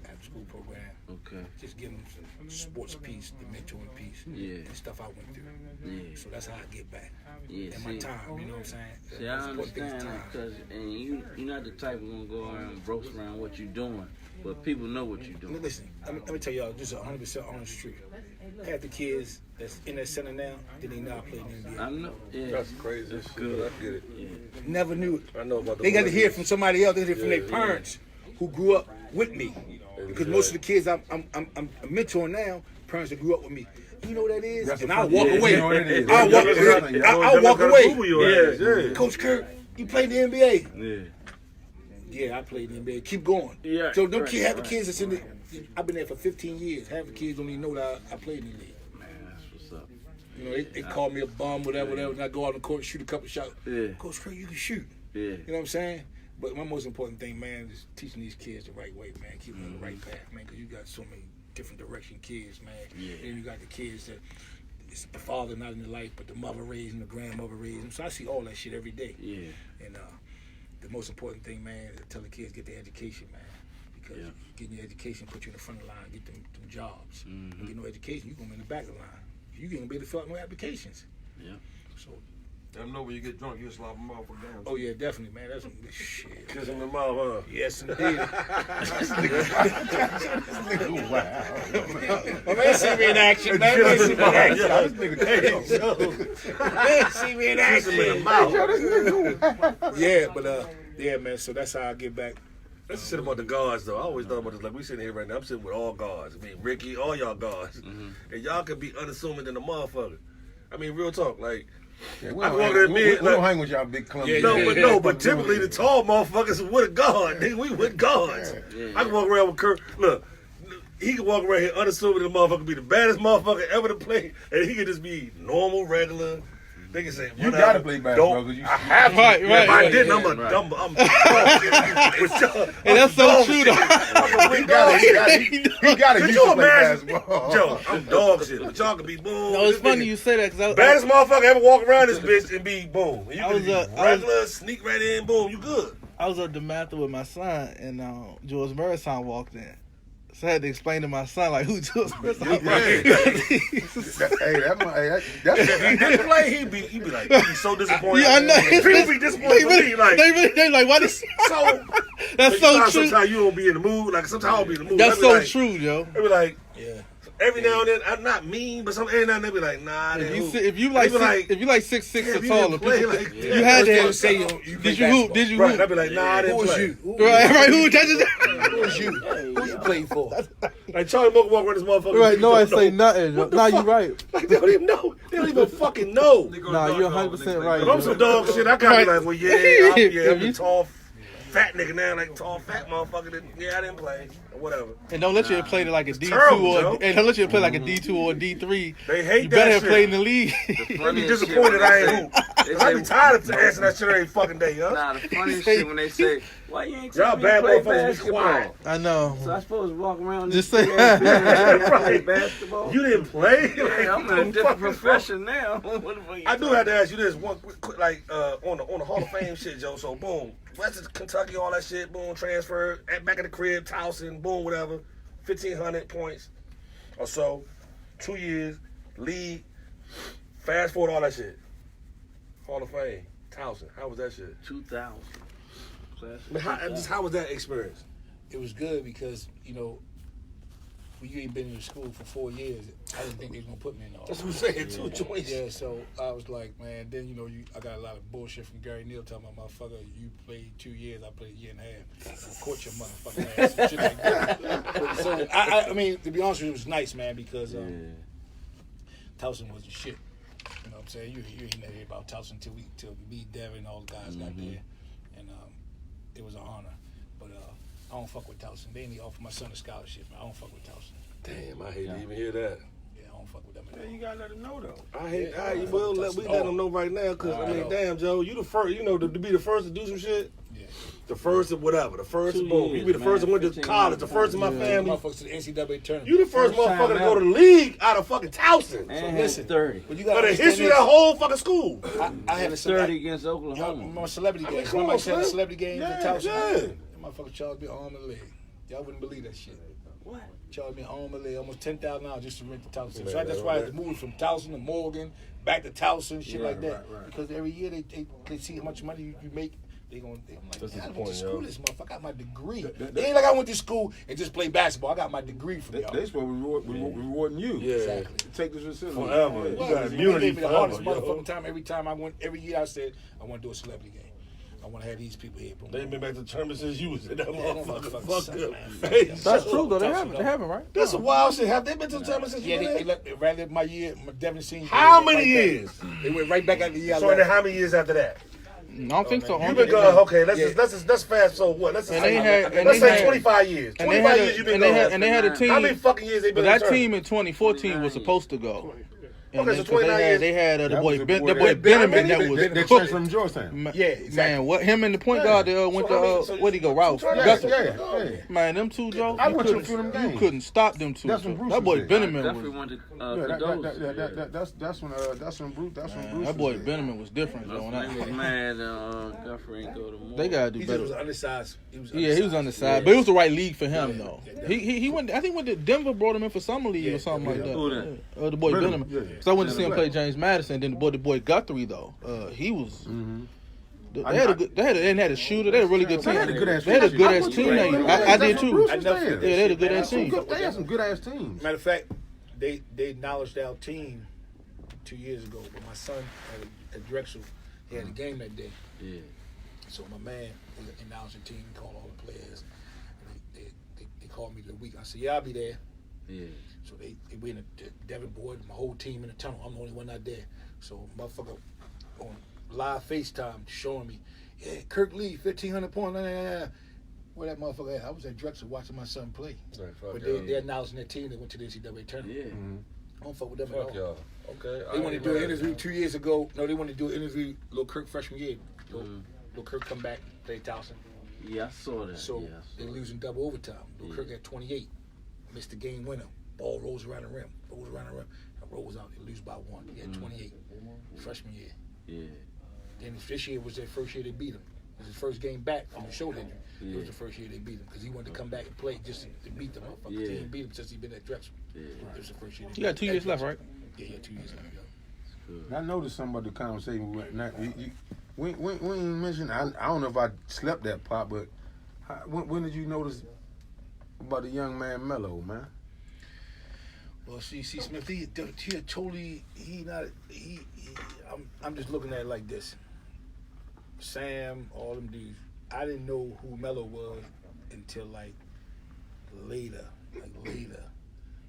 after school program. Okay. Just give them some sports piece, the mentoring piece, Yeah. and stuff I went through. Yeah. So that's how I get back. Yeah. And my time, you know what I'm saying? See, I Most important thing is understand that time. because you're not the type who's gonna go around and broach around what you're doing, but people know what you're doing. Listen, let me tell y'all, this is 100% honest truth. Half the kids that's in that center now, didn't even know I played in the NBA. I know. Yeah. That's crazy. That's shit. good. I get it. Yeah. Never knew it. I know about the They got to boys. hear it from somebody else. They hear it from Yeah, their parents who grew up with me. Because most of the kids I'm mentoring now, parents that grew up with me. You know what that is? That's And a I'll fact. walk Yeah, away. you know what it is. I'll walk That's away. nothing. I'll walk away. Yeah. Coach Kurk, you played in the NBA. Yeah. Yeah, I played in the NBA. Keep going. Yeah, So don't right, half the right. kids that's in the. I've been there for 15 years. Half the kids don't even know that I played in the league. Man, that's what's up. You know, they call me a bum, whatever, and I go out on the court and shoot a couple shots. Yeah. Coach Kurk, you can shoot. Yeah. You know what I'm saying? But my most important thing, man, is teaching these kids the right way, man. Keep them on the right path, man, because you got so many different direction kids, man. Yeah. Then you got the kids that it's the father not in the life, but the mother raised them, the grandmother raised them. So I see all that shit every day. Yeah. And the most important thing, man, is to tell the kids get their education, man. Because Yeah. getting your education put you in the front of the line, get them jobs. Mhm. You get no education, you're going to be in the back of the line. You ain't going to be able to fill out no applications. Yeah. So, Let them know when you get drunk, you slap them off for down. oh yeah, definitely, man. That's some good shit. Kiss him in the mouth, huh? Yes, indeed. Wow. My man see me in action, man. Man see me in action. This nigga Man see me in Kiss him in action. the mouth. Yeah, but yeah, man. So that's how I get back. That's the shit about the guards, though. I always thought about this. Like, we sitting here right now. I'm sitting with all guards. I mean, Ricky, all y'all guards. And y'all can be unassuming than a motherfucker. I mean, real talk. Like, Yeah, I can walk in we the don't like, hang with y'all big clumsy. Yeah, but typically the tall motherfuckers is with a guard. Nigga, we with guards. Yeah. I can walk around with Kurk. Look, he can walk around here unassuming the motherfucker be the baddest motherfucker ever to play, and he can just be normal, regular. They can say, You whatever. gotta play basketball Don't- because you. I have to. Right, If right, I right, didn't, yeah, I'm right. I'm dog shit. With y'all. And that's so Dog true, shit. though. I'm a He weak gotta, dog he shit. gotta, he gotta Could use you to play imagine? basketball. Joe, I'm dog shit, but y'all can be boom. No, it's This funny nigga- you say that because Baddest motherfucker ever walk around this bitch and be boom. And you I can was, be I was- regular, sneak right in, boom, you good. I was at DeMatha with my son, and George Marathon walked in. So I had to explain to my son, like, who George Marathon was. That's If he didn't play, he'd be like, he'd be so disappointed. Yeah, I know. People be disappointed for me, like, they like, what is so. That's you know so how true. Sometimes you don't be in the mood. Like sometimes I'll be in the mood. That's They be so like- true, Joe. They be like, Yeah. every now and then, I'm not mean, but every now and then they be like, nah. If you like Damn, 6'6" you or didn't taller, play people, like you that. had First to say you play Did you hoop? basketball. Did you Right, hoop? I'd be like, nah, I didn't Who was play. you? Right, who? That's just, Who was you? Who you played for? Like Charlie Mook walk around this motherfucker. right, people no, I don't say know. nothing. What the Nah, you fuck? right. Like they don't even know. They don't even fucking know. Nah, you're 100% right. If I'm some dog shit, I gotta be like, well, yeah, I'm the tall, fat nigga now, like tall, fat motherfucker. Yeah, I didn't play, or whatever. And don't let you play like a D2 terrible, or Joe. and don't let you play like a D2 or D3. They hate You that better have shit. played in the league. They be disappointed I ain't hoop. Cause I be tired of answering that shit every fucking day, huh? Nah, the funniest shit when they say, why you ain't Y'all telling me bad to play motherfuckers be basketball? quiet. I know. So I supposed to walk around Just this say- big ass building and play Right. basketball? You didn't play? Yeah, I'm in a different profession now. What the fuck you I do have to ask you this one quick, like on the Hall of Fame shit, Joe. So boom, West of Kentucky, all that shit, boom, transferred back at the crib, Towson, boom, whatever, 1,500 points or so, 2 years, league, Fast forward all that shit. Hall of Fame, Towson. How was that shit? 2000. Class I mean, how was that experience? It was good because, when you ain't been in school for 4 years, I didn't think they was gonna put me in the That's office. what I'm saying. 2 joints. Yeah, so I was like, man. Then I got a lot of bullshit from Gary Neal talking about, motherfucker, you played 2 years, I played a year and a half. I caught your motherfucking ass. And shit like that. But, so I mean, to be honest with you, it was nice, man, because Towson was the shit. You know what I'm saying? You ain't never hear about Towson until me, Devin, and all the guys got there, and it was an honor. But I don't fuck with Towson. They ain't even offer my son a scholarship, man. I don't fuck with Towson. Damn, I hate to even hear that. Yeah, I don't fuck with them. Yeah, you gotta let him know though. I hate. Yeah, We let them know right now, cause I mean, damn, Joe, you the first. To be the first to do some shit. Yeah. The first of whatever. The first 2 of both. You years, be the first that man. went to 15 college. The years. first in my Yeah, family. motherfuckers to the NCAA tournament. You the first First motherfucker to time go to ever. the league out of fucking Towson. And listen. 30. But you For got the history of that whole fucking school. I had a 30 celebrity. against Oklahoma. My celebrity I mean, games. come Somebody on, said the son. celebrity games in Yeah, Towson. yeah. That motherfucker charged me an arm and a leg. Y'all wouldn't believe that shit. What? Charged me an arm and a leg, almost $10,000 just to rent the Towson. Man, So that's why I had to move from Towson to Morgan, back to Towson, shit Yeah, like that. right. Because every year they see how much money you make. I'm like, That's man, I went to disappointing, school yo. this motherfucker. I got my degree. That- It ain't like I went to school and just played basketball. I got my degree from y'all. That's what rewarding you. Yeah. Exactly. Take this facility. Forever. Yeah. You Well, got they immunity gave me the forever, hardest yo. motherfucking time every year I said, I want to do a celebrity game. I want to have these people here. Boom, They ain't been back to the tournament since you was in that Yeah, motherfucker. motherfucker Fuck suck, them. man. Hey, That's so- true though. They Towson, haven't, right? That's a wild shit. Have they been to the tournament since Yeah, you they been there? ran my year, my Devin senior. How they went many right back. years? They went right back at the year I So then left. how many years after that? I don't think so. You've been going, okay, let's fast, so what? Let's And they say, had- let's say 25 years. And they 25 had years you've been and they going. had and they had a team. How many fucking years they But been that in the team in 2014 was supposed to go. And Okay, so then- 'cause 29 years. they had the That boy was the Ben, boy the boy that- Benjamin that They was changed cooking. from Georgetown. Yeah, exactly. Man, what him and the point guard that went So, I mean, to so where'd he go? Ralph. Yeah, Guthrie. yeah. Man, them two, Joe. I you went to couldn't- a few of them You games. couldn't stop them two. That's when Joe. Bruce That boy was there. Benjamin Definitely was. went to That's Cados. when Bruce. That boy Benjamin was different, Joe. They was mad Guthrie ain't go to more. They gotta do He just better. was undersized. Yeah, he was on the side, but it was the right league for him though. He went. I think went to Denver, brought him in for summer league or something like that. Who that? The boy Benjamin, Benjamin. yeah. So I went to see him Benjamin. play James Madison. Then the boy Guthrie though, he was. Mm-hmm. They had a good. They had a shooter. They had a really good team. They had a good ass They had a team. good I ass went team. to They- them. I did That's when too. Bruce I was never there. forget Yeah, they had a good Man, ass team. They had some good ass teams. Matter of fact, they acknowledged our team 2 years ago. But my son at Drexel, he had a game that day. Yeah. So my man announced the team, called all the players. And they called me the week. I said, yeah, I'll be there. Yeah. So they went to Devin Boyd, my whole team in the tunnel. I'm the only one not there. So motherfucker on live FaceTime showing me, yeah, Kurk Lee, 1,500 points. Where that motherfucker at? I was at Drexel watching my son play. Right, fuck But y'all. they announcing their team. They went to the NCAA tournament. Yeah. I don't fuck with them at Fuck all. y'all. Okay. They wanted to do an interview 2 years ago. No, they wanted to do an interview. Lil Kurk freshman year. Lil Kurk come back, play Towson. Yeah, I saw that. So yeah, I saw they that. losing double overtime. Lil Yeah. Kurk at 28, missed the game winner. Ball rolls around the rim, and rolls out. They lose by one. He had 28, freshman year. Yeah. Then this year was their first year they beat him. It was his first game back from the shoulder injury. It was the first year they beat him because he wanted to come back and play just to beat them motherfuckers. Yeah. He didn't beat him since he been at Drexel. Yeah. It was the first year. You got 2 years left, right? Yeah, he had 2 years left. Yeah. I noticed some of the conversation we went. Not, we ain't mentioned. I don't know if I slept that part, but when did you notice about the young man Mello, man? Well, see, Smith, he totally, I'm just looking at it like this. Sam, all them dudes, I didn't know who Mello was until like later.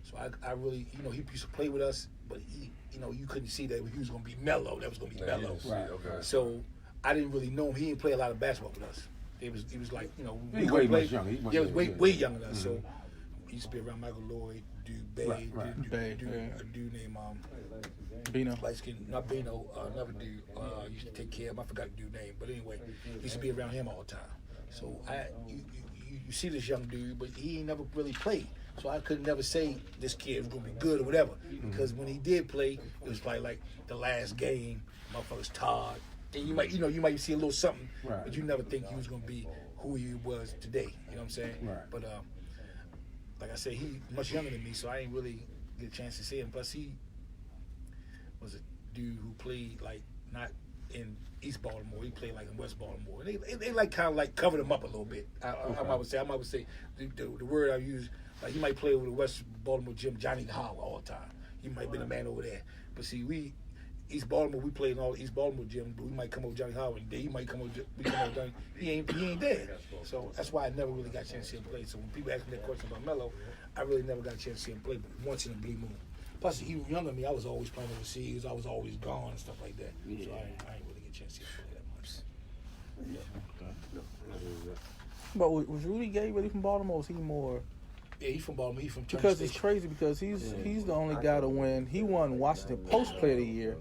So I really, he used to play with us, but he, you couldn't see that he was going to be Mello. That was going to be Mello. Right. Okay. So I didn't really know him. He didn't play a lot of basketball with us. He was like, He way much younger. He Yeah, he was wasn't- way younger than us. So he used to be around Michael Lloyd, dude, Bay, Right. Bay, yeah. a dude named Bino. light skin, not Bino, another dude used to take care of him. I forgot the dude's name, but anyway, used to be around him all the time. So you see this young dude, but he ain't never really played. So I could never say this kid was gonna be good or whatever, because when he did play, it was probably like the last game, motherfuckers tired. And you might see a little something, Right. but you never think he was gonna be who he was today. You know what I'm saying? Right. But like I said, he much younger than me, so I ain't really get a chance to see him. Plus, was a dude who played like not in East Baltimore. He played like in West Baltimore. They like kind of like covered him up a little bit. I might say the word I use, like he might play with the West Baltimore gym, Johnny Howard all the time. He might be the man over there. But see, East Baltimore, we played in all the East Baltimore gyms, but we might come over Johnny Howard, and he might come over. We come over Johnny. He ain't there. So that's why I never really got a chance to see him play. So when people ask me that question about Melo, I really never got a chance to see him play, but once in a blue moon. Plus, he was younger than me. I was always playing overseas. I was always gone and stuff like that. Yeah. So I ain't really get a chance to see him play that much. But was Rudy Gay really from Baltimore? Or was he more? Yeah, he's from Baltimore. He's from Turner Because it's Station. crazy because he's the only guy to win. He won Washington Post Player of the Year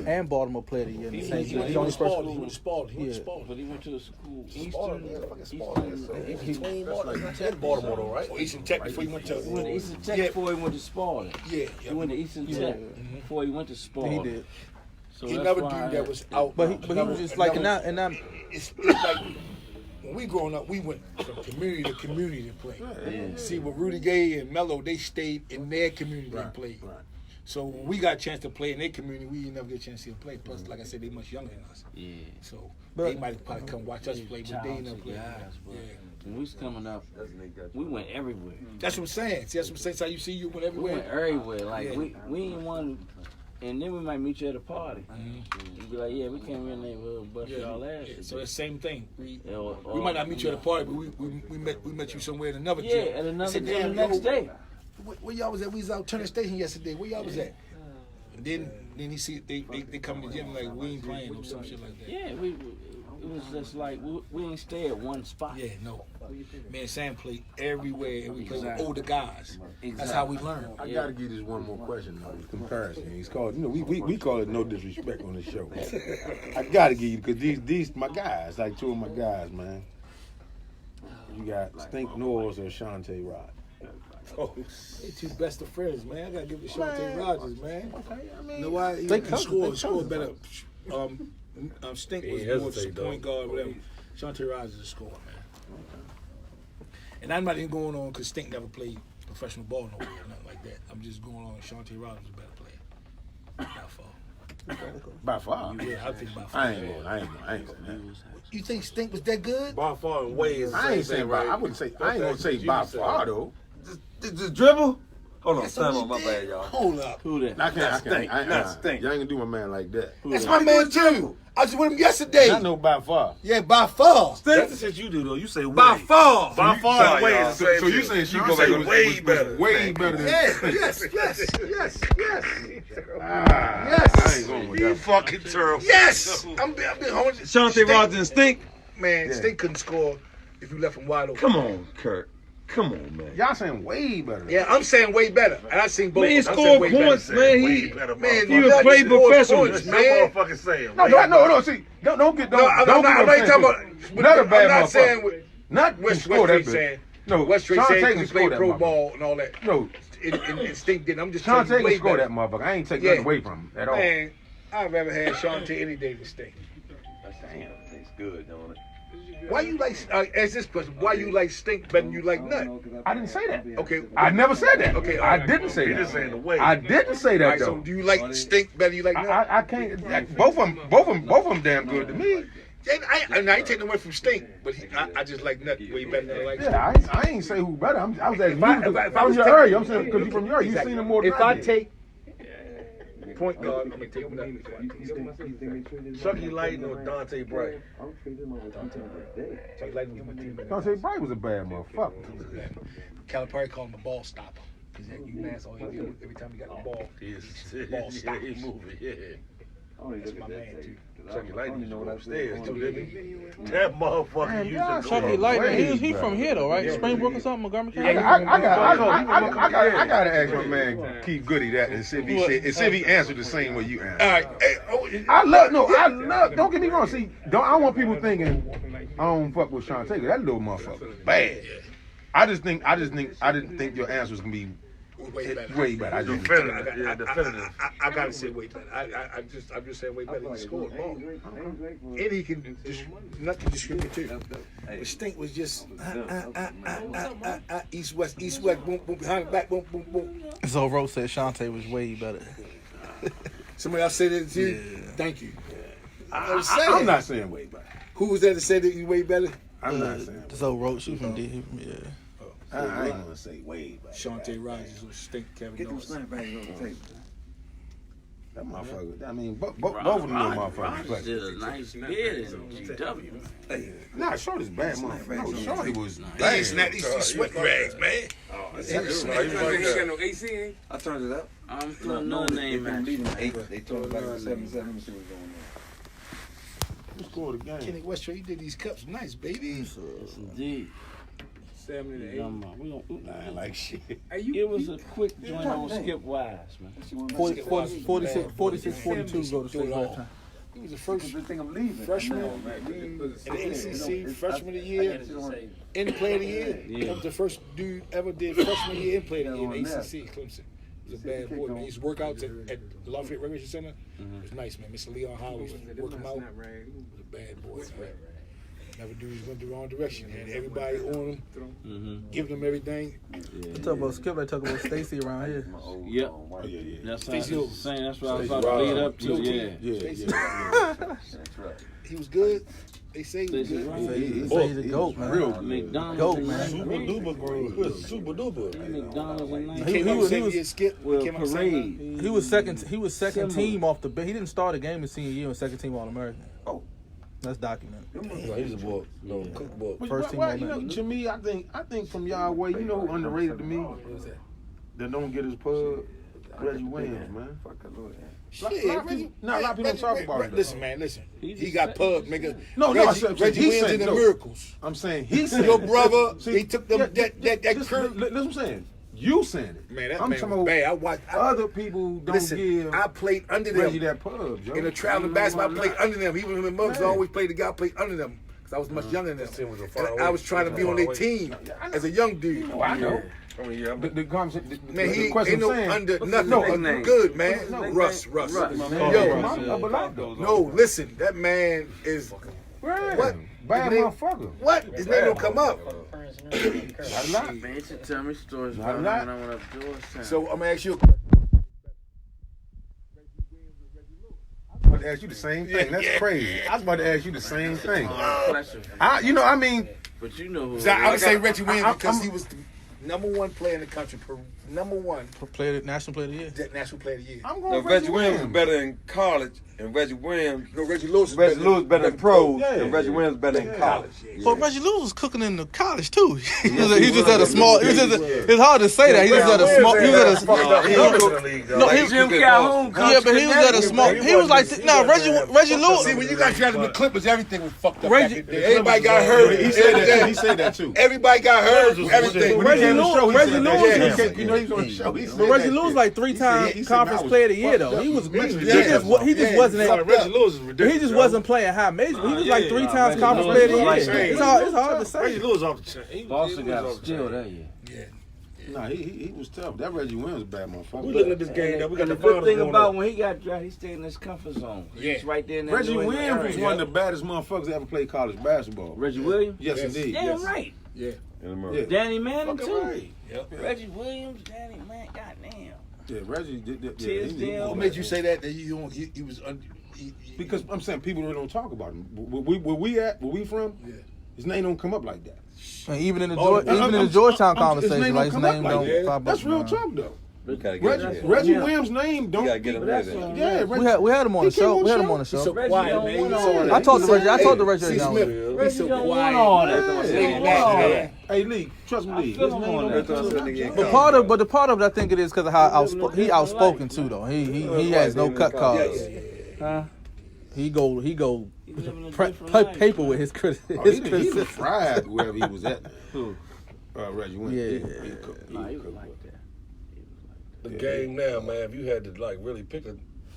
and Baltimore Player of the Year in the same year. He's the only person. He went to Spalding. But he went to the school In Baltimore though, right? Eastern Tech before he went to. He went to Eastern Tech before he went to Spalding. Yeah. He went to Eastern Tech before he went to Spalding. He did. So He that's never why dude that was out. But he was just like, and I'm It's like when we growing up, we went from community to community to play. Yeah. See, with Rudy Gay and Melo, they stayed in their community and played. Right. So when we got a chance to play in their community, we didn't never get a chance to see them play. Plus, like I said, they much younger than us. Yeah. So they might have probably come watch us play, but they ain't never played. Guys, but Yeah. when we was coming up, we went everywhere. That's what I'm saying. See, that's what I'm saying. So you see, you went We everywhere. went everywhere. Like Yeah. we ain't one. And then we might meet you at a party. You'd be like, yeah, we came in there, we'll bust y'all ass. Yeah, so it's the same thing. We Or- might not meet you at a party, but we met you somewhere at another Yeah, gym. at another Said, gym the "Damn, next yo, day. Where y'all was at? We was out Turner Station yesterday. Where y'all was at? And then he see they come to the gym like we ain't playing or some shit like that. Yeah, it was just like we ain't stay at one spot. Yeah, no. Me and Sam played everywhere, and we played with older guys. That's how we learn. I gotta give this one more question though. Comparison. He's called. You know, we call it no disrespect on the show. I gotta give you because these my guys, like two of my guys, man. You got Stink Norris or Shantae Rod. Oh, they two best of friends, man. I gotta give it to Shante Rogers, man. Okay, I mean, You know why? He scored better. Stink was Yeah, more just a hesitate, point though. guard, whatever. Shante Rogers is a scorer, man. And I'm not even going on because Stink never played professional ball no more, nothing like that. I'm just going on Shante Rogers is a better player. By far. by far. Yeah, I think by far. I ain't going. You think Stink was that good? By far and way is the I same ain't saying thing, by. right? I wouldn't say. I ain't gonna That's say what by you said. far though. Just dribble? Hold on, That's time what on my he bad, did. y'all. Hold up. Who that? I can't. Stink. I Not Stink. Y'all ain't gonna do my man like that. That's my man too. I was with him yesterday. I know by far. Yeah, by far. That's the shit you do though. You say way. By far. By far and way y'all. is the same So you shit. saying you go back Shantae way was better. way better than Yes. I ain't going with You that. fucking terrible. Yes. I'm being honest. Shante Rogers and Stink? Man, Yeah. Stink couldn't score if you left him wide open. Come on, Kirk. Come on, man. Y'all saying way better. Yeah, I'm saying way better. And I seen both. Man, he of them. I'm scored saying way points, better. man. Way He better, Man, motherfucker. even you played scored professionally. points, No man. motherfucking saying. No. See, don't get. No, I'm don't not get what I'm talking saying. about. Not a bad I'm not motherfucker. saying what Not who West scored that Trade bitch. saying. No, West Trade Sean saying Tatum he scored played that pro motherfucker. ball and all that. No, And Stink didn't. I'm just Sean telling you way Tatum scored better. that motherfucker. I ain't taking Yeah. nothing away from him at all. Man, I'd rather have Sean T any day than Stink. Damn, tastes good, don't it? Why you like? Ask this question. Why you like Stink better than you like Nut? I didn't say that. Okay. I never said that. Okay, I alright. didn't say He that. just saying the way. I didn't say All that right, so though. do you like Stink better than you like Nut? I can't. Both of them damn good to me. And I ain't taking away from Stink, but I just like Nut way better than I like Stink. Yeah, I ain't say who better. I was asking If I- you. if I- if I I'm was your taking- area. I'm saying because you from your area. You Exactly. seen him more than If I I did. take point guard, I'm gonna take Nut. Chucky Lighton or Dante Bright? Chucky Lighton was my teammate. Dante Bright was a bad motherfucker. Calipari called him a ball stopper because at UMass, all he did was every time he got the ball, ball stops. He moving, yeah. That's my man too. Chucky Lighton used to go upstairs too, didn't he? That motherfucker Man, used y'all to Chucky go Chucky Lightning. way He from here though, right? Yeah. Springbrook or something, Montgomery I County. gotta ask my man Keith Goody that and see if he answered the same way you answered. All right, hey, I love. Don't get me wrong. See, I don't want people thinking I don't fuck with Sean Taylor. That little motherfucker bad. I didn't think your answer was gonna be way better. way better. I just definitive. Yeah, definitive. I gotta say way better. I'm just saying way better. He scored ball, and he can Nut can distribute too. But Stink was just east west, boom boom behind the back, boom boom boom. So Rose said Shante was way better. Somebody else said that to you? Yeah. Thank you. I'm not saying way back. Who was that said that you way better? I'm not saying. So Roach, she from D. Yeah. I ain't gonna say way back. Shantae Rogers will stink Kevin Get them Norris. snapbacks on the table. That motherfucker. I mean, both of them motherfuckers. Rogers play. did a nice bid in GW. Nah, Shorty's bad, motherfucker. No, Shorty was He bad. ain't snap these sweat rags, man. I turned it up. I'm putting no name They at you. beating 8. They turned it back to 7-7. Let me see what's going on. Who scored the game? Kenny Westray, he did these cups nice, baby. Yes, indeed. 7 and 8. Nah, like shit. Give us a quick joint on Skip Wise, man. 46, 42 go to state halftime. He was the first Good thing I'm leaving. freshman in the ACC, freshman of the year, in player of the year. Yeah. That was the first dude ever did freshman year in player of the year in ACC, Clemson. He was a bad boy, man. He used to work out at Lafayette Recreation Center. It was nice, man. Mr. Leon Howard used to work him out. He was a bad boy, man. Never dudes went the wrong direction. Had everybody on him, giving them everything. You talk about Skip, I talk about Stacy around here. Yep. Oh, yeah. That's what I Stacey was saying. That's what I was Stacey about to lead Rogers. up to. Yeah. Yeah. That's right. He was good. They say he was Stacey good. Rogers. He say he the GOAT, man. Real good. McDonald's Goat, and man. ninth Super grade. duper good. Super duper. McDonald's and ninth He came He out was- second year skip. Well, Came out second. parade. He was second Similar. team off the bench. He didn't start a game his senior year and second team All American. Oh. That's documented. No, he's a boy. No, cook boy. But First team you know, All-American. to me, I think from y'all way, you know who underrated to me? That don't get his pub? Reggie Williams, man. Fuck that Lord. Shit, lot of people don't talk about it, though. Listen, man, listen. He He just got said- pub, nigga. No, I Reggie, said- Reggie he Williams said and the no. Miracles. I'm saying he said Your brother, See, he took them that curve. Listen, what I'm saying. You saying it. Man, that I'm man talking was about bad. I watched. other people don't Listen, give I played under Reggie them that pub, Joe. in the traveling basketball. I played under them. Even him and Muggs Man. always played the guy. I played under them because I was much younger than This team them. was a far And I away. was trying to be on their team as a young dude. Oh, I know. I mean, yeah, The conversation. Man, the he question ain't no I'm saying, under his nothing. nickname? Good man. No. Russ. Russ. Yo, No, listen, that man is what? Bad His name- motherfucker. What? His name don't come up. Not a lot. Man, you should tell me stories Not about a lot. when I went up to Georgetown. So I'm gonna ask you a question. I was about to ask you the same thing. That's crazy. I was about to ask you the same thing. Question. I mean, But you know who. So I would say Reggie Williams I'm- because he was the number one player in the country. Number one National Player of the Year. national player of the year. I'm Now, going Reggie Williams is better in college, and Reggie Williams. No, Reggie Lewis is Reggie Lewis better in pros, Yeah. and Reggie Williams better in college. But Reggie Lewis was cooking in the college too. He just had a small. It's hard to say that. He just had a small. He was at a small. No, he Jim Calhoun. Yeah, but he was at a small. He was like Reggie Lewis. See, when you got drafted with Clippers, everything was fucked up. Reggie- back then. Everybody got hurt. He said that. He said that too. Everybody got hurt. Everything. When he came to the show, he Reggie said that. Lewis- Yeah, you know he was on the show. He said But Reggie that Lewis shit. like 3-time He said, conference "Man, I was player of the year fucked though. up." He was Yeah. he just wasn't Reggie Lewis is ridiculous. he just wasn't playing high major. He was like 3 times conference player of the Lewis year. was like- It's hard to Reggie say. Lewis off the chain. Boston got a steal that year. Nah, he was tough. That Reggie Williams was a bad motherfucker. We looking at this game now. We got And the the good finals thing going about on. when he got drafted, he stayed in his comfort zone. Yeah. He's right there in that Reggie New England Williams was area. one of the baddest motherfuckers that ever played college basketball. Reggie Williams? Yes, Yes. indeed. Damn Yes. right. Yeah. In America. Yeah. Danny Manning, Fucking too. right. Reggie Williams, Danny Manning, goddamn. Yeah, Reggie did. Yeah, Tisdale. What made you say that? That you don't? He was. Because I'm saying people really don't talk about him. Where we from? Yeah. His name don't come up like that. And even in the I'm- Georgetown his conversation, name like don't his come up name like don't that. pop up. That's real man. talk though. We gotta get Reggie, him there. Reggie Yeah. Williams' name don't. We gotta get him That's there. all Yeah, right. We had him on the He came show. on We had the him on the He's so show. quiet, man. He's so- I talked to Reggie. I told the Reggie C. that. Smith. Yeah. He's so don't want quiet. all that. Yeah. He Yeah. don't want all that. Hey Lee, trust me, Lee. I His feel name him on don't that. come up like that. But the part of it, I think it is because of how he outspoken too, though. He has no cut cards. Huh? He go He living a different life, paper man. with his Oh, he was criticism. fried wherever he was at. Who? Reggie Williams. Yeah. He cooked. Nah, he He was cooked. like that. The game now, man. If you had to like really pick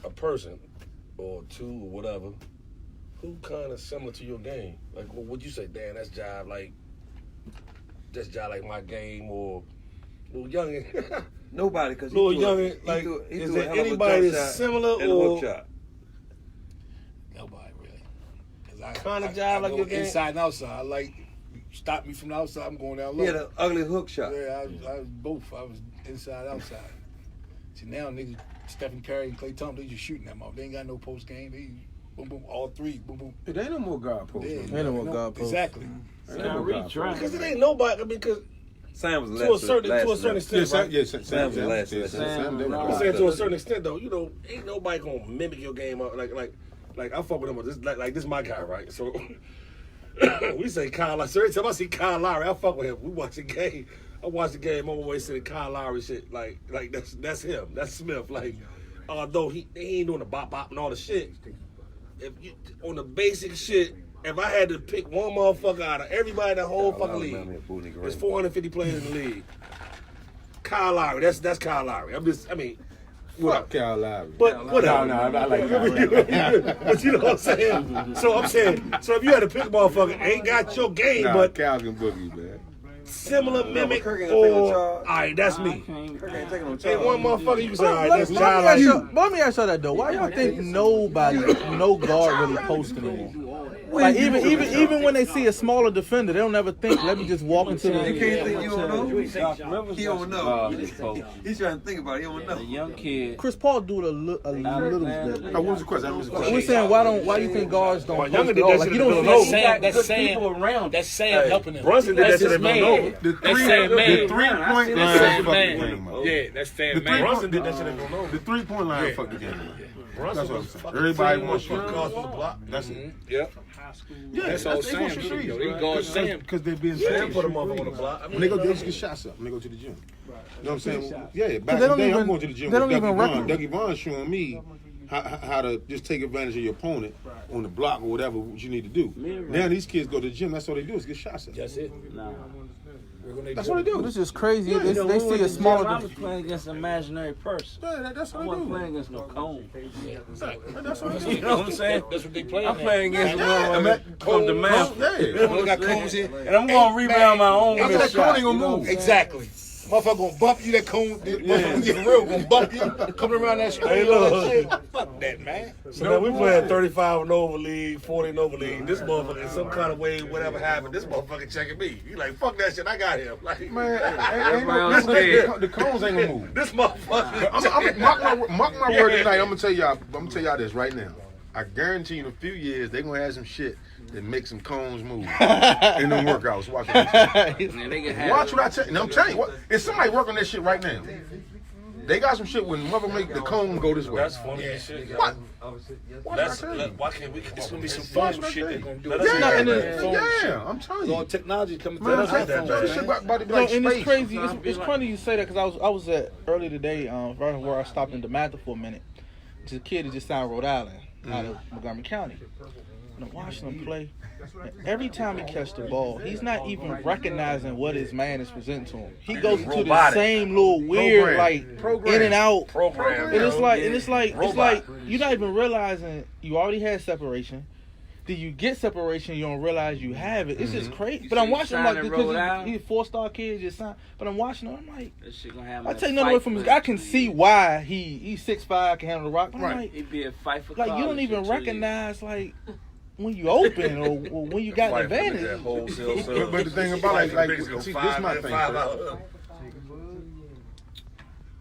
a person or two or whatever, who kind of similar to your game? Like, what would you say? Dan, that's jive like my game, or little youngin. Nobody, because Little youngin. Like, is there anybody that's similar and a or hook shot? Nobody really. 'Cause I Kinda I jive like go your game? inside and outside. I like stop me from the outside. I'm going down low. He had an ugly hook shot. Yeah, I was both. I was inside, outside. See now niggas Stephen Curry and Klay Thompson, they just shooting them off. They ain't got no post game. They boom boom all three, boom boom. It ain't no more guard post. Yeah, Ain't no more guard post. Exactly. Ain't no more guard post. Because it ain't nobody. I mean, because Sam was to a certain extent, right? Yeah, Sam Sam was the last. Sam, they were I'm guard. saying to a certain extent though, you know, ain't nobody gonna mimic your game like I fuck with him. This like this my guy, right? So we say Kyle Lowry. So every time I see Kyle Lowry, I fuck with him. We watch the game. I watch the game. I'm always saying Kyle Lowry shit. Like that's him. That's Smith. Like although they ain't doing the bop and all the shit. If you on the basic shit, if I had to pick one motherfucker out of everybody in the whole fucking league, there's 450 players in the league. Kyle Lowry. That's Kyle Lowry. Fuck Kyle Lowry. But whatever. No, I like Kyle. But you know what I'm saying? So if you had to pick a motherfucker, ain't got your game, Nah, but Cal can boogie, man. similar mimic Kirk ain't gonna take no or charge. alright, that's me. Kirk ain't taking no Hey, charge. one motherfucker you can say, alright, Let that's me child ask like y'all- you. let me ask y'all that though. Why y'all think no guard really posts anymore? Like even when they see a smaller defender, they don't ever think, let me just walk into You the. can't think you don't know. He don't know. Rivers He's trying to think about it. He don't The know. young kid. Chris Paul do it a little bit. What was the question? We're saying why do you think guards don't My post younger at did all? that Like shit you in don't Villanova. see That's Sam. That's Sam helping him. Brunson did that That's shit his at man. Villanova. The That's Sam man. three-point line That's Sam fucked the man. game up. Yeah, that's Sam The man. Brunson did that shit at Villanova. The three-point line Yeah. fucked the game up. Brunson That's what I'm was saying. fucking Everybody Sam wants was to across the block. That's it. Yep. Yeah, That's all they Sam go shoot do. threes, They right? guard Sam. Because they're being Sam paid. put a motherfucker on the block. When they go, they just get shots up when they go to the gym. You know what I'm saying? Yeah, back they in the don't day, I'm even- going to the gym they with don't even Dougie Vaughn. reckon- Dougie Vaughn showing me how to just take advantage of your opponent on the block or whatever what you need to do. Now these kids go to the gym, that's all they do is get shots up. That's it. Nah. That's what they do. This is crazy. Yeah, It's- you know, they we see went a to smaller. I was playing against an imaginary person. Yeah, that's I what wasn't they playing do. against no cone. That's what they You do. know what I'm saying? That's what they play. I'm playing against Yeah, one man. from the mouth. Yeah. They got cones here. And I'm going to rebound my own That missed cone shot. ain't gonna move. Exactly. Motherfucker gonna bump you, that cone, motherfucker get real, gonna bump you, coming around that shit. Hey, look. Fuck that, man. So now we playing 35 and over league, 40 and over league. This motherfucker, in some kind of way, whatever happened, this motherfucker checking me. You like, fuck that shit, I got him. Like, Man, Everybody else scared. the cones ain't gonna move. this motherfucker. I'm mark my word tonight. I'm gonna tell y'all this right now. I guarantee in a few years they gonna have some shit that make some cones move in them workouts. Watch what I tell you. Man, they can have Watch what I tell you. And I'm telling you, what is somebody working that shit right now? They got some shit when mother make the cone go this way. That's funny as shit. yo. What? What did I That's, tell you? why can't we come It's up gonna be with some this fun Watch shit what I they're tell gonna you. do. Let That's us not in not the- Yeah, I'm telling all you. technology coming to Man, us like that, this shit man. about to be No, like and it's space. crazy. It's funny you say that because I was at early today, right where I stopped in DeMatha for a minute. It's a kid that just signed Rhode Island out of Montgomery County. And I'm watching him play. And every time he catch the ball, he's not even recognizing what his man is presenting to him. He goes into the robotic. same little weird, Program. in and out. program. And it's yo. like, it's Robot. like you're not even realizing you already had separation. Then you get separation, you don't realize you have it. It's just crazy. But I'm watching him like signed in because Rhode Island? he's a 4-star kid, just signed. But I'm watching him, I'm like, That shit gonna have I him take in a nothing away fight from his. for I can 2 see years. why he's 6'5", can handle the rock. But I'm like, He'd be a fight for you don't college even in 2 years. recognize like when you open or when you got an That advantage. wholesale But service. the thing about like Niggas go see, this five my in, thing. five Bro. out.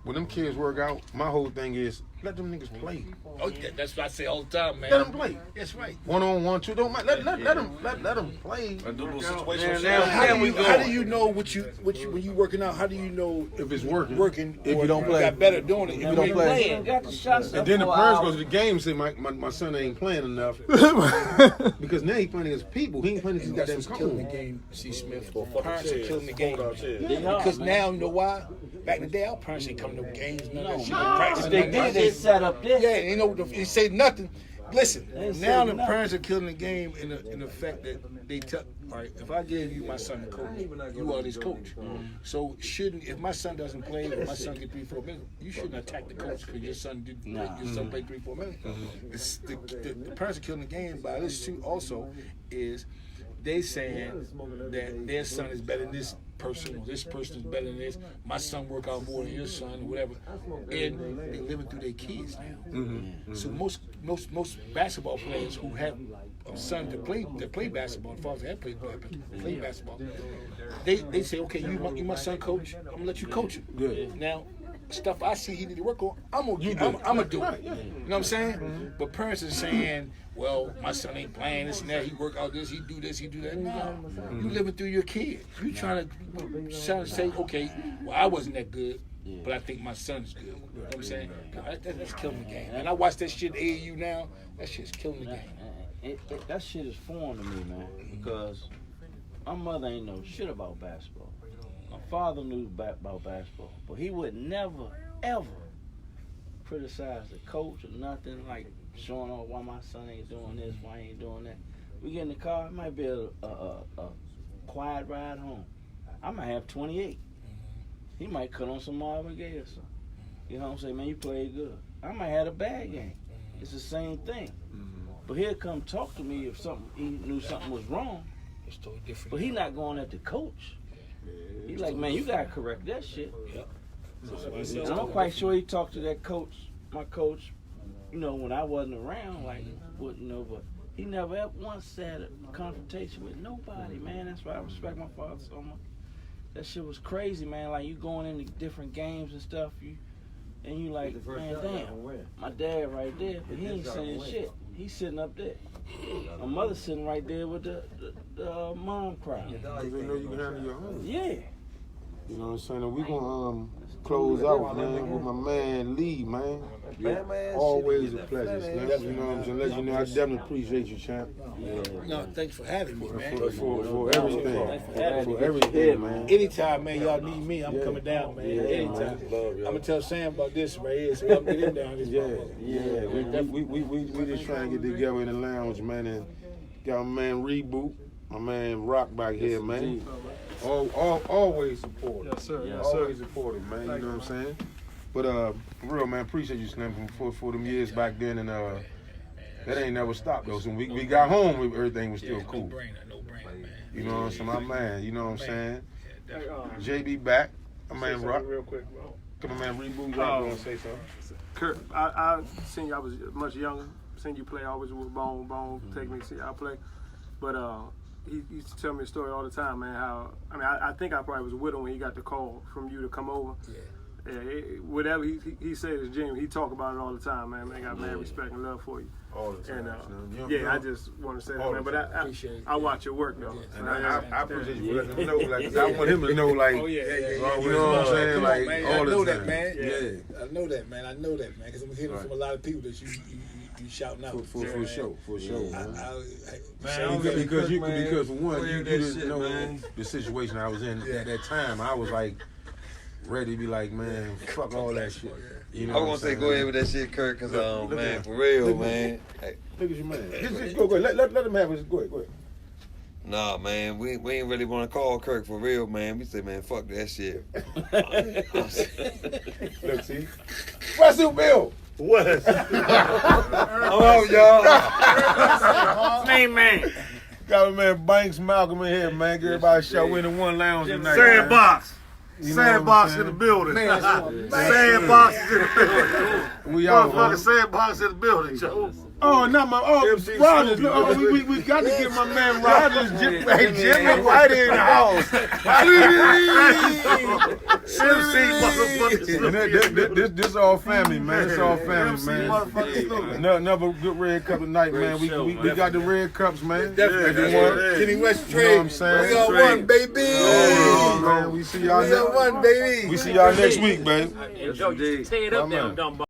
When them kids work out, my whole thing is let them niggas play. Oh, yeah, that's what I say all the time, man. Let them play. That's right. 1-on-1, 2, don't mind. Let them play. I do little situational Man, shit. now- How do you know what you when you working out? How do you know If it's working. If or you don't play. got better doing it? If you don't play. Playing, got the shots And up then the for parents hours. go to the game and say my son ain't playing enough because now he playing against people. He ain't playing against That's goddamn what's killing the cone. game, C. Smith. For fucking Parents are chairs. killing the game. Fold-out chairs. They are, Because man. now, you know why? Back in the day, our parents ain't come to no games, none of that shit. No, Practice, if they none of that did, they shit. set up this. Yeah, you know, they say nothing. Listen, They say now the nothing. parents are killing the game in the fact that they tell, all right, if I give you my son to coach, you are his coach. So if my son doesn't play, if my son get 3-4 minutes, you shouldn't attack the coach because your son didn't play, your son played 3-4 minutes. The parents are killing the game by this too also is they saying that their son is better than this person or this person is better than this. My son work out more than your son or whatever. And they living through their kids now. So most basketball players who have a son that play basketball, fathers that play basketball, they say, okay, you my son coach, I'm gonna let you coach him. Good. Now, stuff I see he need to work on, I'm gonna do it. You know what I'm saying? But parents are saying, well, my son ain't playing this and that. He work out this, he do this, he do that. No, you living through your kid. You trying to say, okay, well, I wasn't that good, but I think my son's good. You know what I'm saying? That's killing the game. And I watch that shit AAU now. That shit's killing the game. That shit is foreign to me, man, because my mother ain't know shit about basketball. My father knew about basketball, but he would never, ever criticize the coach or nothing, like showing off why my son ain't doing this, why he ain't doing that. We get in the car, it might be a quiet ride home. I might have 28. He might cut on some Marvin Gaye or something. You know what I'm saying? Man, you played good. I might have a bad game. It's the same thing. But he'll come talk to me if he knew something was wrong. It's totally different. But he not going at the coach. He like, man, you gotta correct that shit. Yep. And I'm quite sure he talked to that coach, my coach, you know, when I wasn't around, like, wouldn't know, but he never ever once had a confrontation with nobody, man. That's why I respect my father so much. That shit was crazy, man. Like, you going into different games and stuff, and you like, man, damn, my dad right there, but he ain't saying shit. He's sitting up there. My mother's sitting right there with the mom cry. Because they know you can handle your home. Yeah. You know what I'm saying? And we gonna close out, man, with my man Lee, man. Always a pleasure, Slim. You know what I'm saying? Let you know I definitely appreciate you, champ. No, thanks for having me, man. For everything. For everything, man. Anytime, man, y'all need me, I'm coming down, man. Anytime. I'm gonna tell Sam about this right here, so I'm getting down this. We just trying to get together in the lounge, man, and got my man Reboot, my man Rock back here, man. Always supportive. Yes, sir. Always supportive, man. You know what I'm saying? But for real, man, appreciate you, Slim, for them years back then, and that ain't never stopped though. So when we got home, everything was still cool. No brainer, man. You know what I'm saying? My man, you know what I'm saying? JB back, my man Rock. Real quick, bro. Come on, man, Reboot. Rock gonna say something. Kurt, I seen you. I was much younger. Seen you play always with Bone. Take me to see y'all play. But he used to tell me a story all the time, man. How I think I probably was with him when he got the call from you to come over. Yeah, whatever he said is genuine. He talk about it all the time, man. Man, got mad respect and love for you. All the time. And I just want to say that, man. But I watch your work though. And I appreciate you for letting him know, like, 'cause I want him to know, like, you know what I'm saying, like, all the time. I know that, man. Because I'm hearing from a lot of people that you shouting out. For sure, man. Man, Because for one, you didn't shit, know man. the situation I was in at that time. I was like ready to be like, man, fuck all that shit. You know I was gonna say go ahead with that shit, Kirk, cause man, for real, man. Hey. Look at you, man. Just go ahead. Let him have his. Go ahead. Nah, man, we ain't really want to call Kirk for real, man. We say, man, fuck that shit. Look, see, what's up, Bill? What? I'm out, y'all. Main man. Got my man Banks Malcolm in here, man. Get everybody a show in the one lounge tonight. Sandbox. You know Sandbox what I'm in the building. saying? Sandbox is in the building. We out, Motherfucking man. Sandbox in the building, Joe. Oh, not my MC Rogers. Snoopy, Look, man. we got to get my man Rogers. Hey, Jimmy White in the house. And this all family, man. It's all family, man. Another good red cup tonight, man. We got the red cups, man. Definitely. Kenny West You know what I'm saying? We got one, baby. Man, we see y'all We got one, baby. We see y'all next week, man. Hey, Joe, you tear it up My down, man. dumb